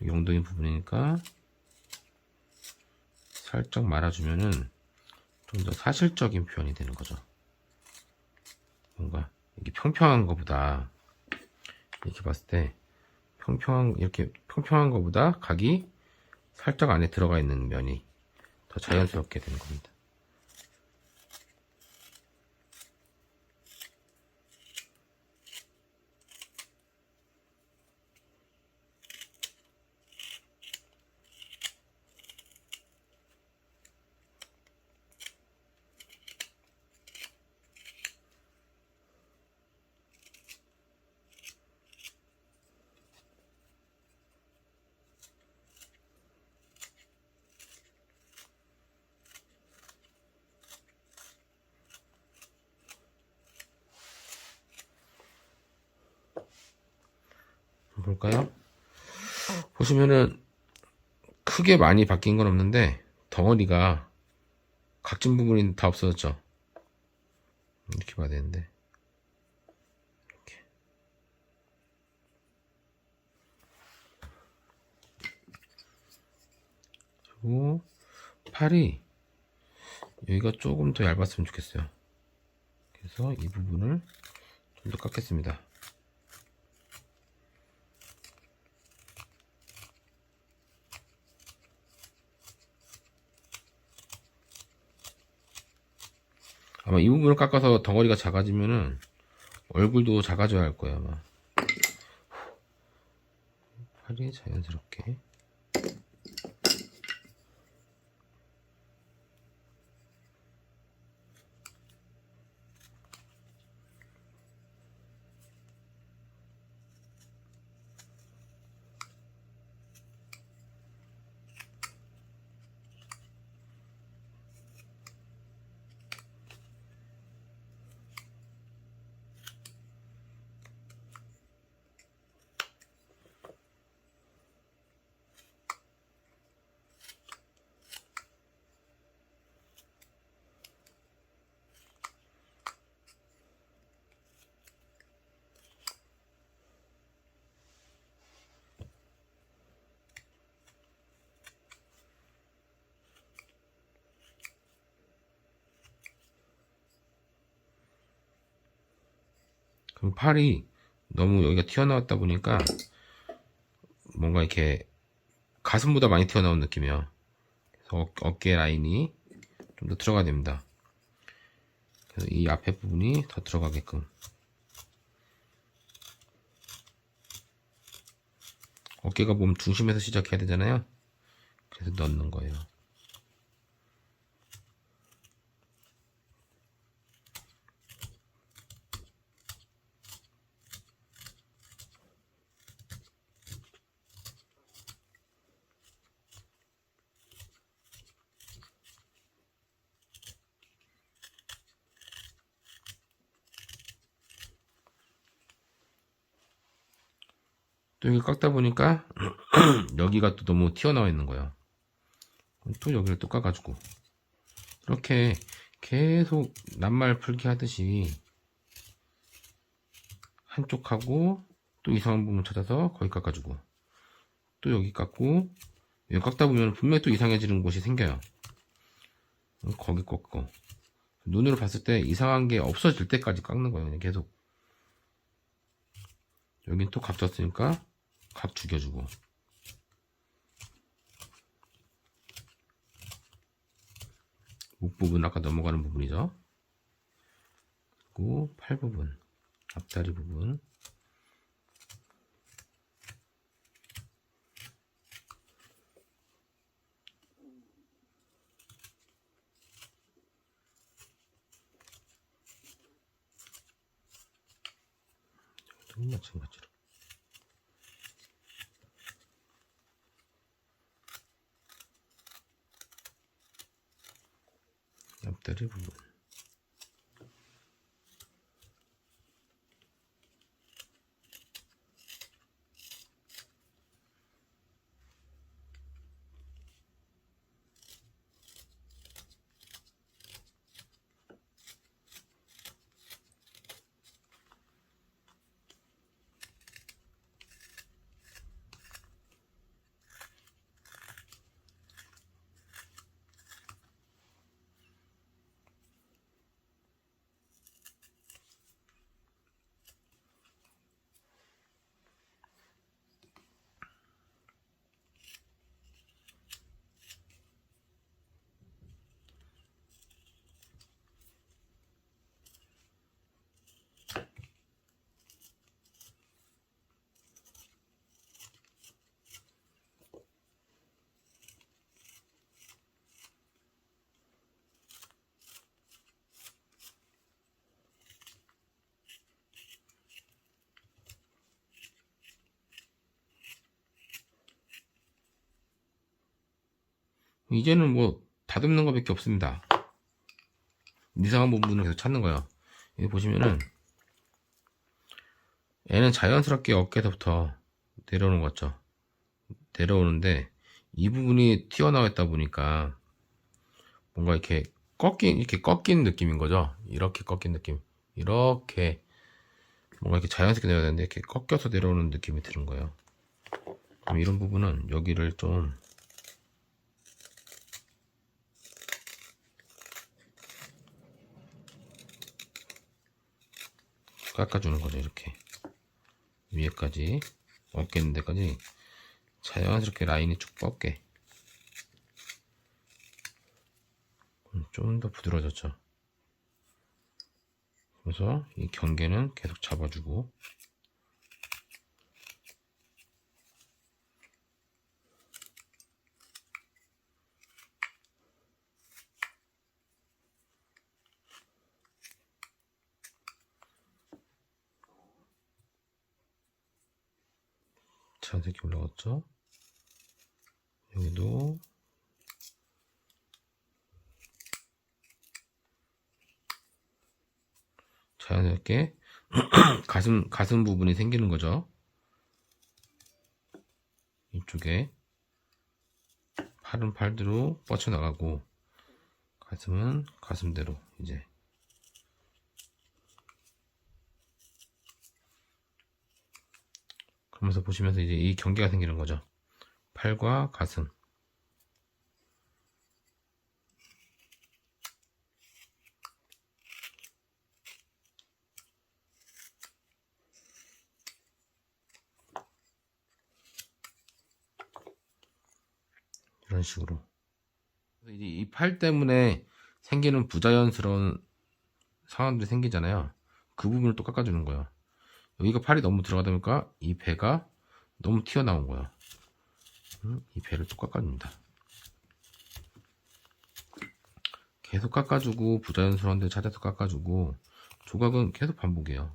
여기 엉덩이 부분이니까 살짝 말아주면은 좀 더 사실적인 표현이 되는 거죠. 뭔가 이게 평평한 거보다 이렇게 봤을 때 이렇게 평평한 거보다 각이 살짝 안에 들어가 있는 면이 더 자연스럽게 되는 겁니다. 볼까요? 보시면은 크게 많이 바뀐 건 없는데 덩어리가 각진 부분이 다 없어졌죠. 이렇게 봐야 되는데 이렇게. 그리고 팔이 여기가 조금 더 얇았으면 좋겠어요. 그래서 이 부분을 좀 더 깎겠습니다. 아마 이 부분을 깎아서 덩어리가 작아지면은 얼굴도 작아져야 할 거예요, 아마. 팔이 자연스럽게. 그럼 팔이 너무 여기가 튀어나왔다 보니까 뭔가 이렇게 가슴보다 많이 튀어나온 느낌이에요. 그래서 어깨 라인이 좀 더 들어가야 됩니다. 그래서 이 앞에 부분이 더 들어가게끔. 어깨가 몸 중심에서 시작해야 되잖아요. 그래서 넣는 거예요. 또 여기 깎다 보니까 여기가 또 너무 튀어나와 있는 거예요. 또 여기를 또 깎아주고 이렇게 계속 낱말 풀기 하듯이 한쪽하고 또 이상한 부분 찾아서 거기 깎아주고 또 여기 깎고 여기 깎다 보면 분명히 또 이상해지는 곳이 생겨요. 거기 꺾고 눈으로 봤을 때 이상한 게 없어질 때까지 깎는 거예요. 그냥 계속. 여긴 또 각 졌으니까 각 죽여주고 목 부분 아까 넘어가는 부분이죠. 그리고 팔 부분, 앞다리 부분 마찬가지로 앞다리 부분 이제는 뭐 다듬는 것밖에 없습니다. 이상한 부분을 계속 찾는 거예요. 여기 보시면은 얘는 자연스럽게 어깨에서부터 내려오는 것 같죠? 내려오는데 이 부분이 튀어나와 있다 보니까 뭔가 이렇게 꺾인 느낌인 거죠. 이렇게 꺾인 느낌. 이렇게 뭔가 이렇게 자연스럽게 내려야 되는데 이렇게 꺾여서 내려오는 느낌이 드는 거예요. 그럼 이런 부분은 여기를 좀 깎아주는 거죠. 이렇게 위에까지 어깨 있는 데까지 자연스럽게 라인이 쭉 뻗게. 좀 더 부드러워졌죠. 그래서 이 경계는 계속 잡아주고, 자연스럽게 올라갔죠. 여기도 자연스럽게 가슴 부분이 생기는 거죠. 이쪽에 팔은 팔대로 뻗쳐나가고 가슴은 가슴대로 이제 그러면서 보시면서 이제 이 경계가 생기는 거죠. 팔과 가슴. 이런 식으로. 이제 이 팔 때문에 생기는 부자연스러운 상황들이 생기잖아요. 그 부분을 또 깎아주는 거예요. 여기가 팔이 너무 들어가다 보니까 이 배가 너무 튀어나온 거예요. 이 배를 또 깎아줍니다. 계속 깎아주고 부자연스러운 데 찾아서 깎아주고 조각은 계속 반복이에요.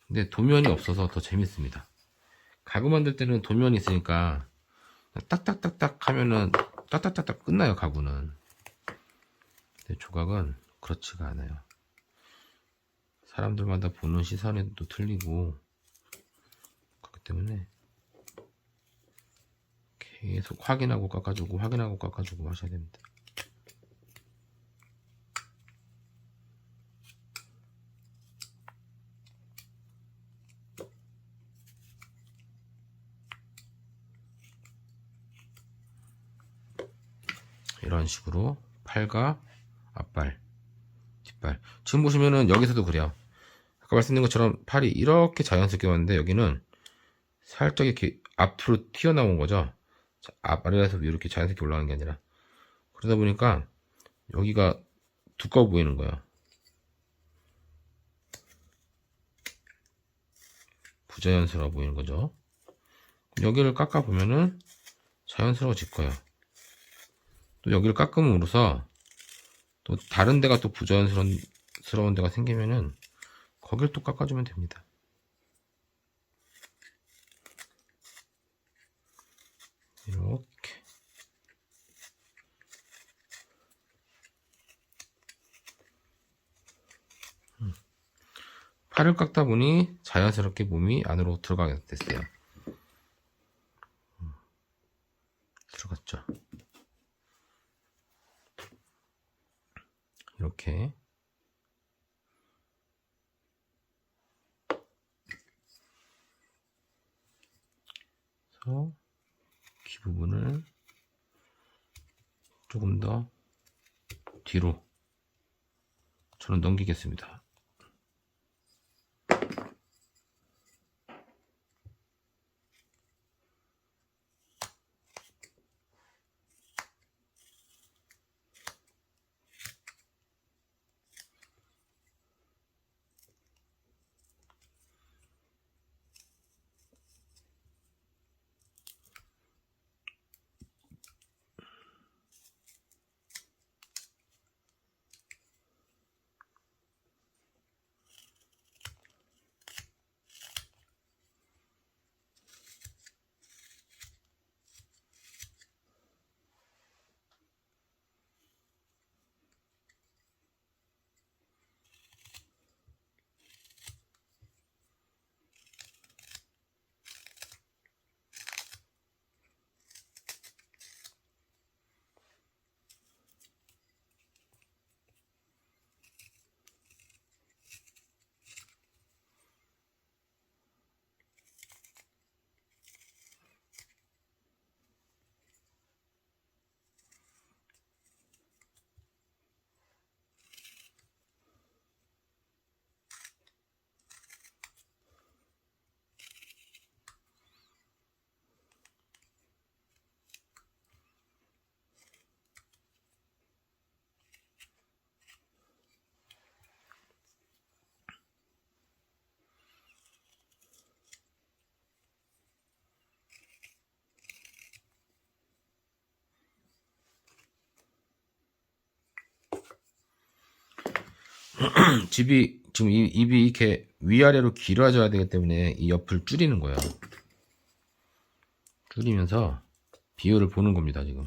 근데 도면이 없어서 더 재밌습니다. 가구 만들 때는 도면이 있으니까 딱딱딱딱 하면은 딱딱딱딱 끝나요. 가구는. 근데 조각은 그렇지가 않아요. 사람들마다 보는 시선이 또 틀리고 그렇기 때문에 계속 확인하고 깎아주고 확인하고 깎아주고 하셔야 됩니다. 이런 식으로 팔과 앞발, 뒷발. 지금 보시면은 여기서도 그래요. 아까 말씀드린 것처럼 팔이 이렇게 자연스럽게 왔는데 여기는 살짝 이렇게 앞으로 튀어나온 거죠. 아래에서 위로 이렇게 자연스럽게 올라가는 게 아니라. 그러다 보니까 여기가 두꺼워 보이는 거예요. 부자연스러워 보이는 거죠. 여기를 깎아 보면은 자연스러워질 거예요. 또 여기를 깎음으로써 또 다른 데가 또 부자연스러운 데가 생기면은 거길 또 깎아주면 됩니다. 이렇게. 팔을 깎다 보니 자연스럽게 몸이 안으로 들어가게 됐어요. 들어갔죠. 이렇게. 그래서 귀 부분을 조금 더 뒤로 저는 넘기겠습니다. 집이 지금 입이 이렇게 위아래로 길어져야 되기 때문에 이 옆을 줄이는 거예요. 줄이면서 비율을 보는 겁니다, 지금.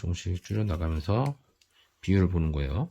조금씩 줄여 나가면서 비율을 보는 거예요.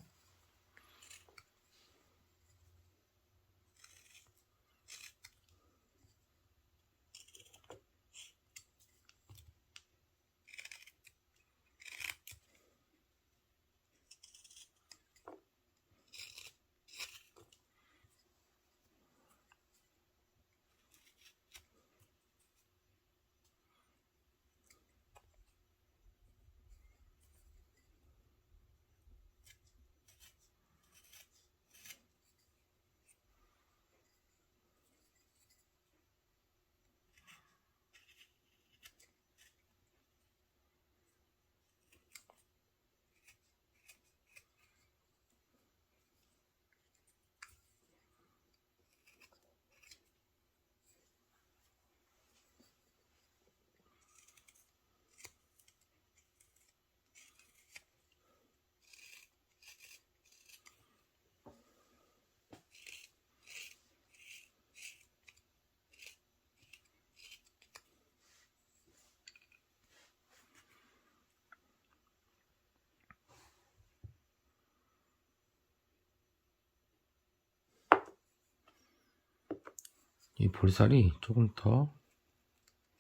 이 볼살이 조금 더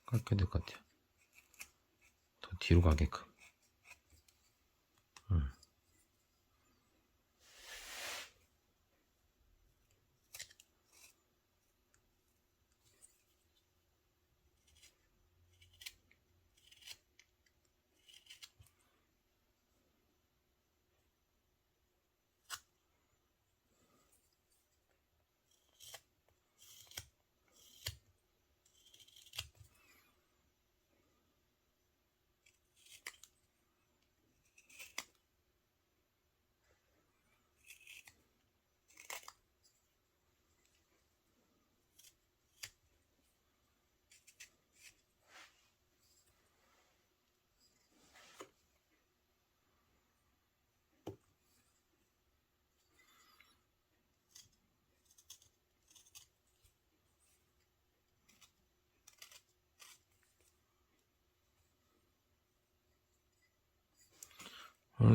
깎여야 될 것 같아요. 더 뒤로 가게끔.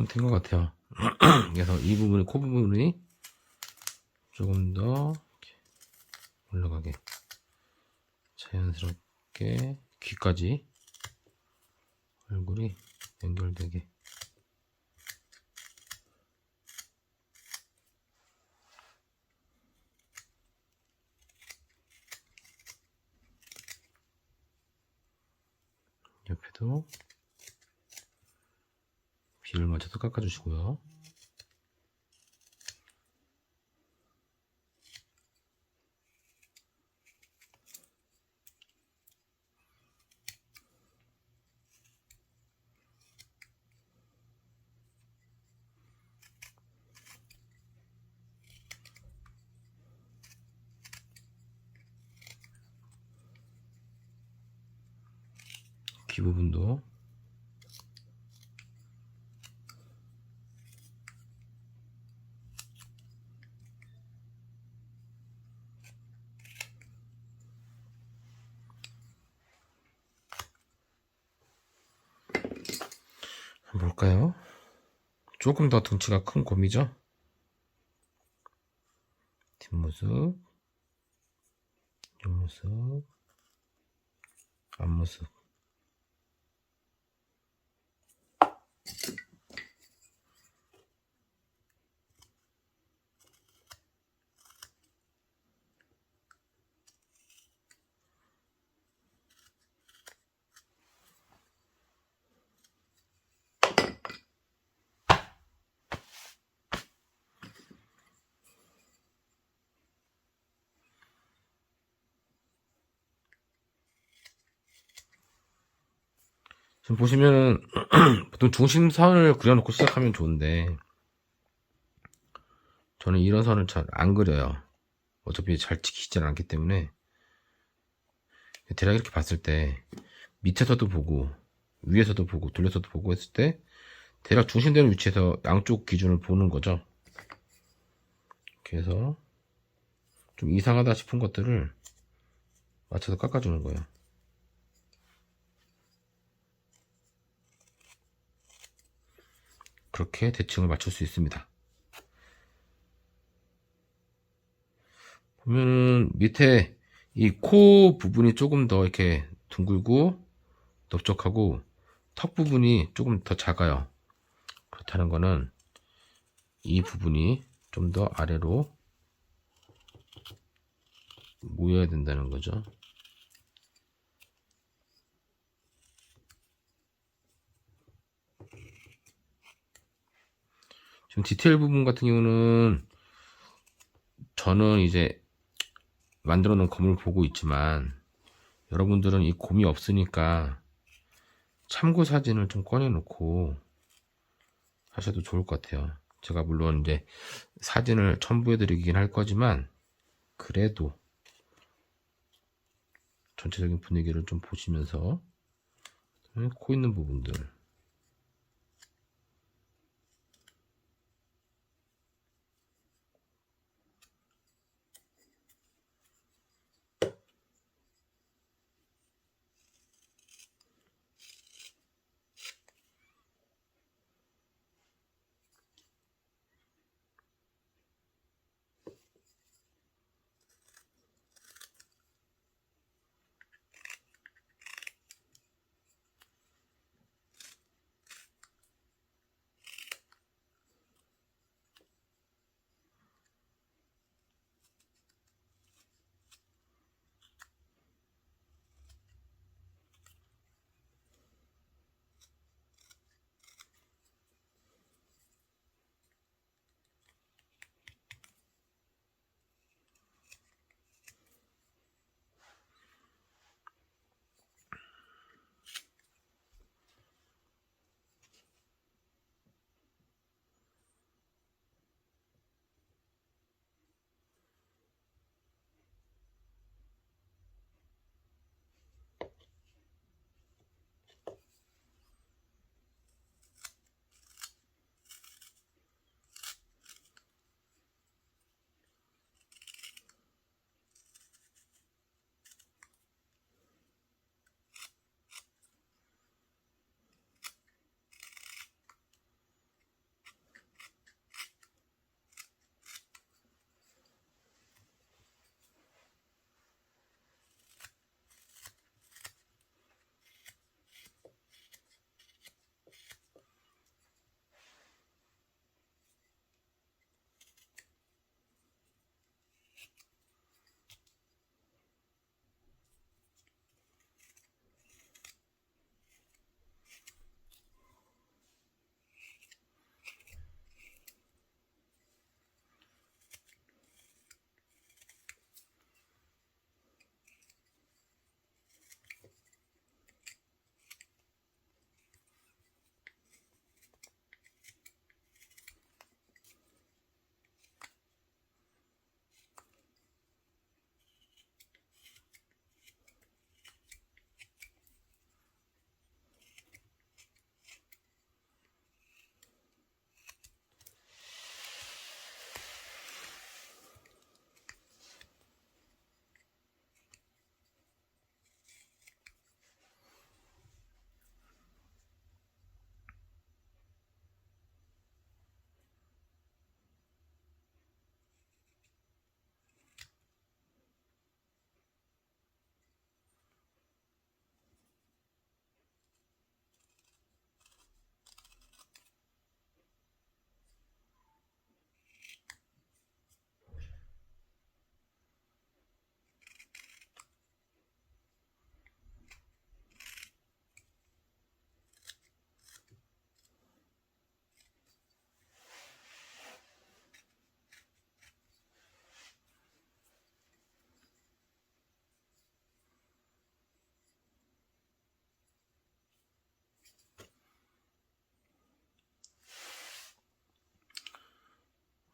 된 것 같아요. 그래서 이 부분이, 코 부분이 조금 더 이렇게 올라가게, 자연스럽게 귀까지 얼굴이 연결되게. 옆에도 비율 맞춰서 깎아주시고요. 귀 부분도 뭘까요? 조금 더 덩치가 큰 곰이죠? 뒷모습, 옆모습, 앞모습. 지금 보시면은 보통 중심선을 그려놓고 시작하면 좋은데 저는 이런 선을 잘 안 그려요. 어차피 잘 지키지는 않기 때문에 대략 이렇게 봤을 때 밑에서도 보고 위에서도 보고 돌려서도 보고 했을 때 대략 중심되는 위치에서 양쪽 기준을 보는 거죠. 그래서 좀 이상하다 싶은 것들을 맞춰서 깎아주는 거예요. 그렇게 대칭을 맞출 수 있습니다. 보면은 밑에 이 코 부분이 조금 더 이렇게 둥글고 넓적하고 턱 부분이 조금 더 작아요. 그렇다는 거는 이 부분이 좀 더 아래로 모여야 된다는 거죠. 지금 디테일 부분 같은 경우는 저는 이제 만들어 놓은 곰을 보고 있지만 여러분들은 이 곰이 없으니까 참고 사진을 좀 꺼내 놓고 하셔도 좋을 것 같아요. 제가 물론 이제 사진을 첨부해 드리긴 할 거지만 그래도 전체적인 분위기를 좀 보시면서 코 있는 부분들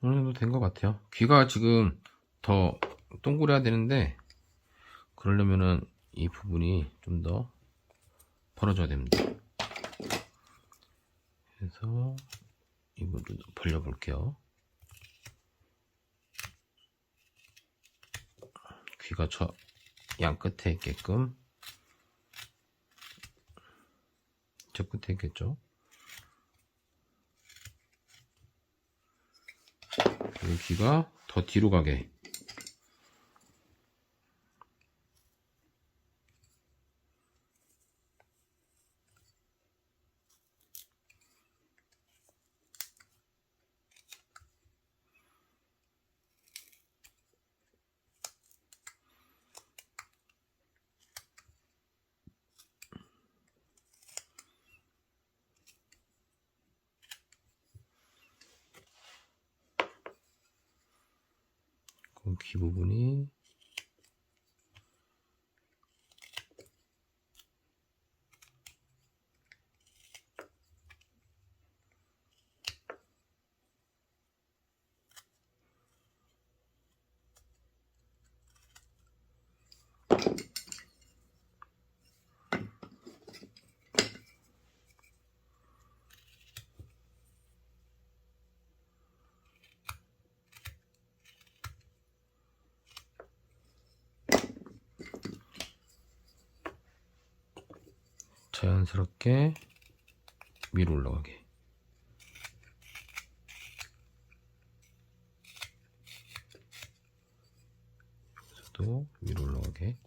어느 정도 된 것 같아요. 귀가 지금 더 동그래야 되는데 그러려면은 이 부분이 좀 더 벌어져야 됩니다. 그래서 이 부분도 벌려 볼게요. 귀가 저 양 끝에 있게끔, 저 끝에 있겠죠. 그리고 귀가 더 뒤로 가게. 그 귀 부분이 자연스럽게 위로 올라가게. 여기서도 위로 올라가게.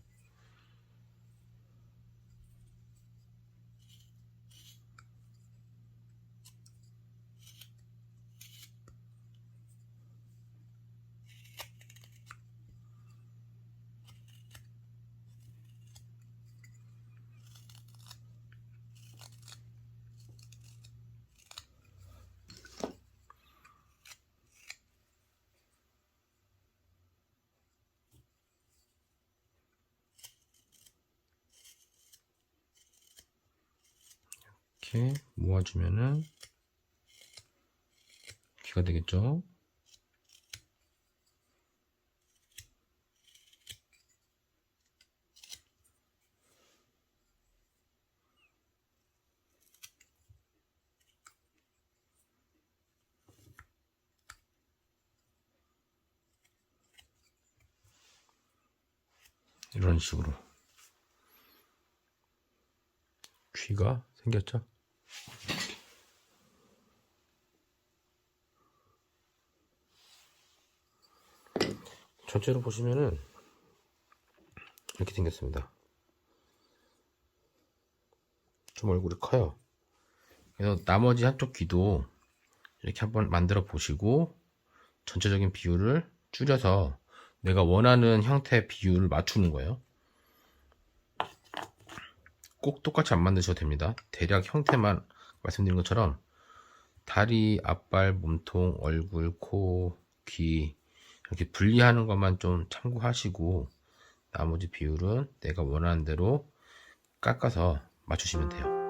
이렇게 모아주면은 귀가 되겠죠. 이런 식으로 귀가 생겼죠. 전체로 보시면은 이렇게 생겼습니다. 좀 얼굴이 커요. 그래서 나머지 한쪽 귀도 이렇게 한번 만들어 보시고 전체적인 비율을 줄여서 내가 원하는 형태의 비율을 맞추는 거예요. 꼭 똑같이 안 만드셔도 됩니다. 대략 형태만 말씀드린 것처럼 다리, 앞발, 몸통, 얼굴, 코, 귀 이렇게 분리하는 것만 좀 참고하시고 나머지 비율은 내가 원하는 대로 깎아서 맞추시면 돼요.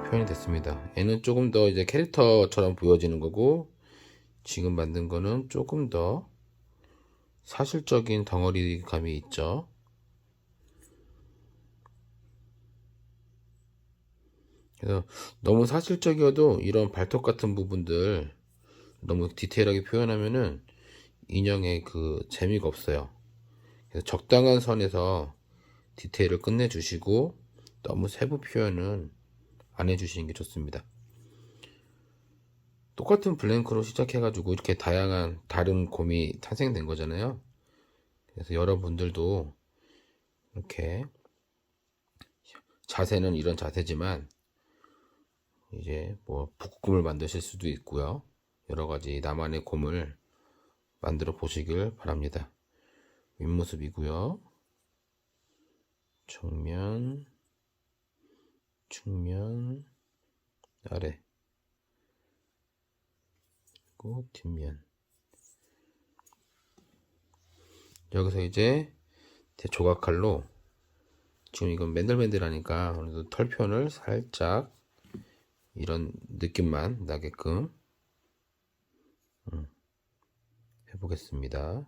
표현이 됐습니다. 얘는 조금 더 이제 캐릭터처럼 보여지는 거고, 지금 만든 거는 조금 더 사실적인 덩어리감이 있죠. 그래서 너무 사실적이어도 이런 발톱 같은 부분들 너무 디테일하게 표현하면은 인형의 그 재미가 없어요. 그래서 적당한 선에서 디테일을 끝내주시고 너무 세부 표현은 안 해주시는 게 좋습니다. 똑같은 블랭크로 시작해가지고 이렇게 다양한 다른 곰이 탄생된 거잖아요. 그래서 여러분들도 이렇게 자세는 이런 자세지만 이제 뭐 북극곰을 만드실 수도 있고요. 여러 가지 나만의 곰을 만들어 보시길 바랍니다. 윗모습이고요. 정면, 측면, 아래, 그리고 뒷면. 여기서 이제 조각칼로 지금 이건 맨들맨들하니까 그래도 털편을 살짝 이런 느낌만 나게끔 해보겠습니다.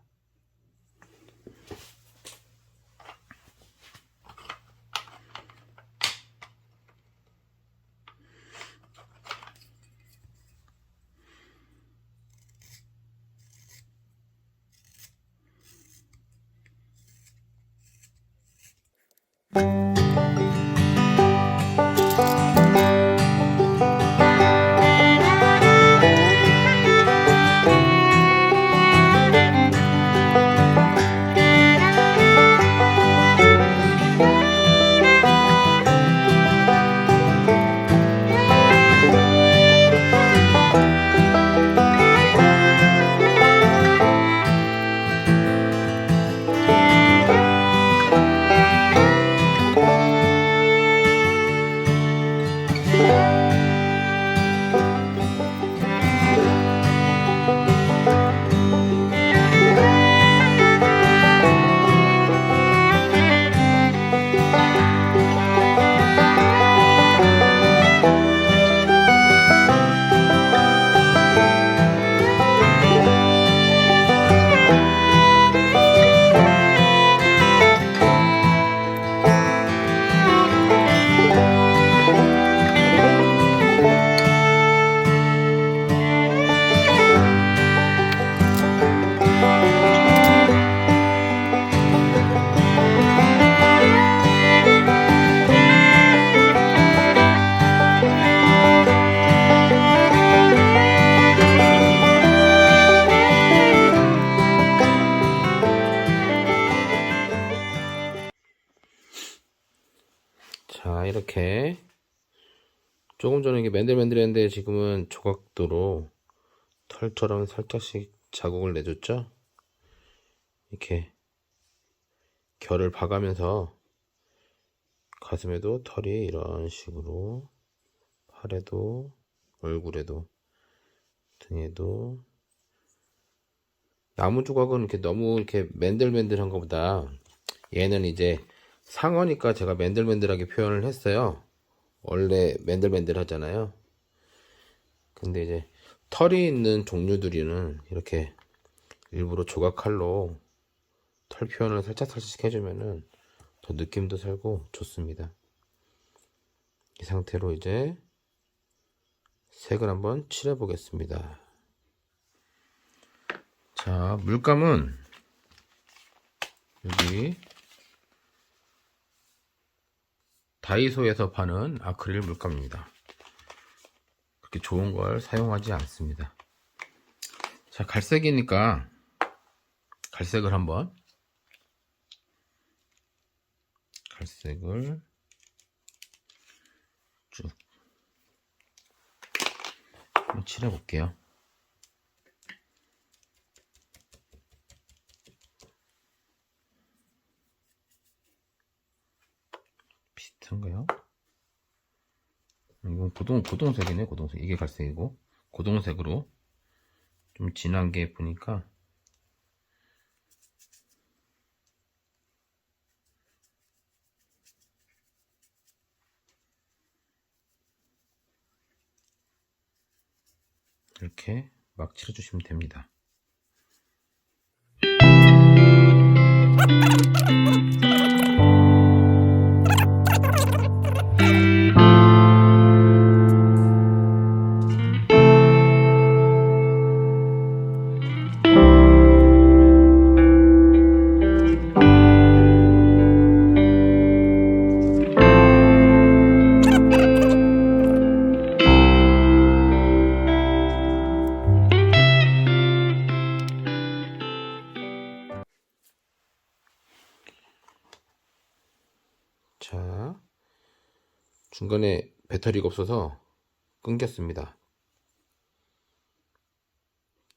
자, 이렇게 조금 전에 이게 맨들맨들했는데 지금은 조각도로 털처럼 살짝씩 자국을 내줬죠. 이렇게 결을 봐가면서 가슴에도 털이 이런 식으로, 팔에도, 얼굴에도, 등에도. 나무 조각은 이렇게 너무 이렇게 맨들맨들한 것보다 얘는 이제 상어니까 제가 맨들맨들하게 표현을 했어요. 원래 맨들맨들 하잖아요. 근데 이제 털이 있는 종류들이는 이렇게 일부러 조각칼로 털 표현을 살짝살짝 해주면은 더 느낌도 살고 좋습니다. 이 상태로 이제 색을 한번 칠해 보겠습니다. 자, 물감은 여기 다이소에서 파는 아크릴 물감입니다. 그렇게 좋은 걸 사용하지 않습니다. 자, 갈색이니까 갈색을 한번 쭉 칠해 볼게요. 비슷한가요? 이건 고동색이네. 고동색. 이게 갈색이고 고동색으로 좀 진한 게 예쁘니까 이렇게 막 칠해주시면 됩니다. 자, 중간에 배터리가 없어서 끊겼습니다.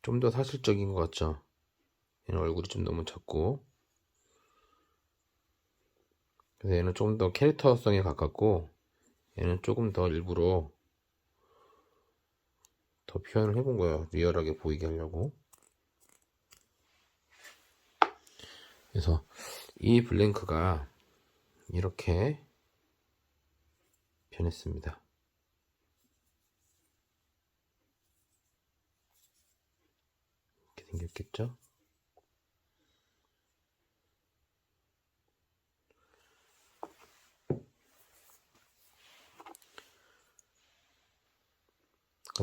좀 더 사실적인 것 같죠? 얘는 얼굴이 좀 너무 작고, 그래서 얘는 좀 더 캐릭터성에 가깝고, 얘는 조금 더 일부러 더 표현을 해본 거예요. 리얼하게 보이게 하려고. 그래서 이 블랭크가 이렇게 변했습니다. 이렇게 생겼겠죠?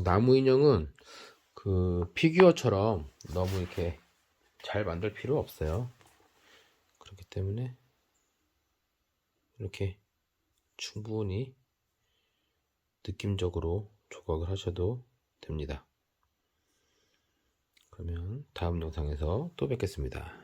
나무 인형은 그 피규어처럼 너무 이렇게 잘 만들 필요 없어요. 그렇기 때문에 이렇게 충분히 느낌적으로 조각을 하셔도 됩니다. 그러면 다음 영상에서 또 뵙겠습니다.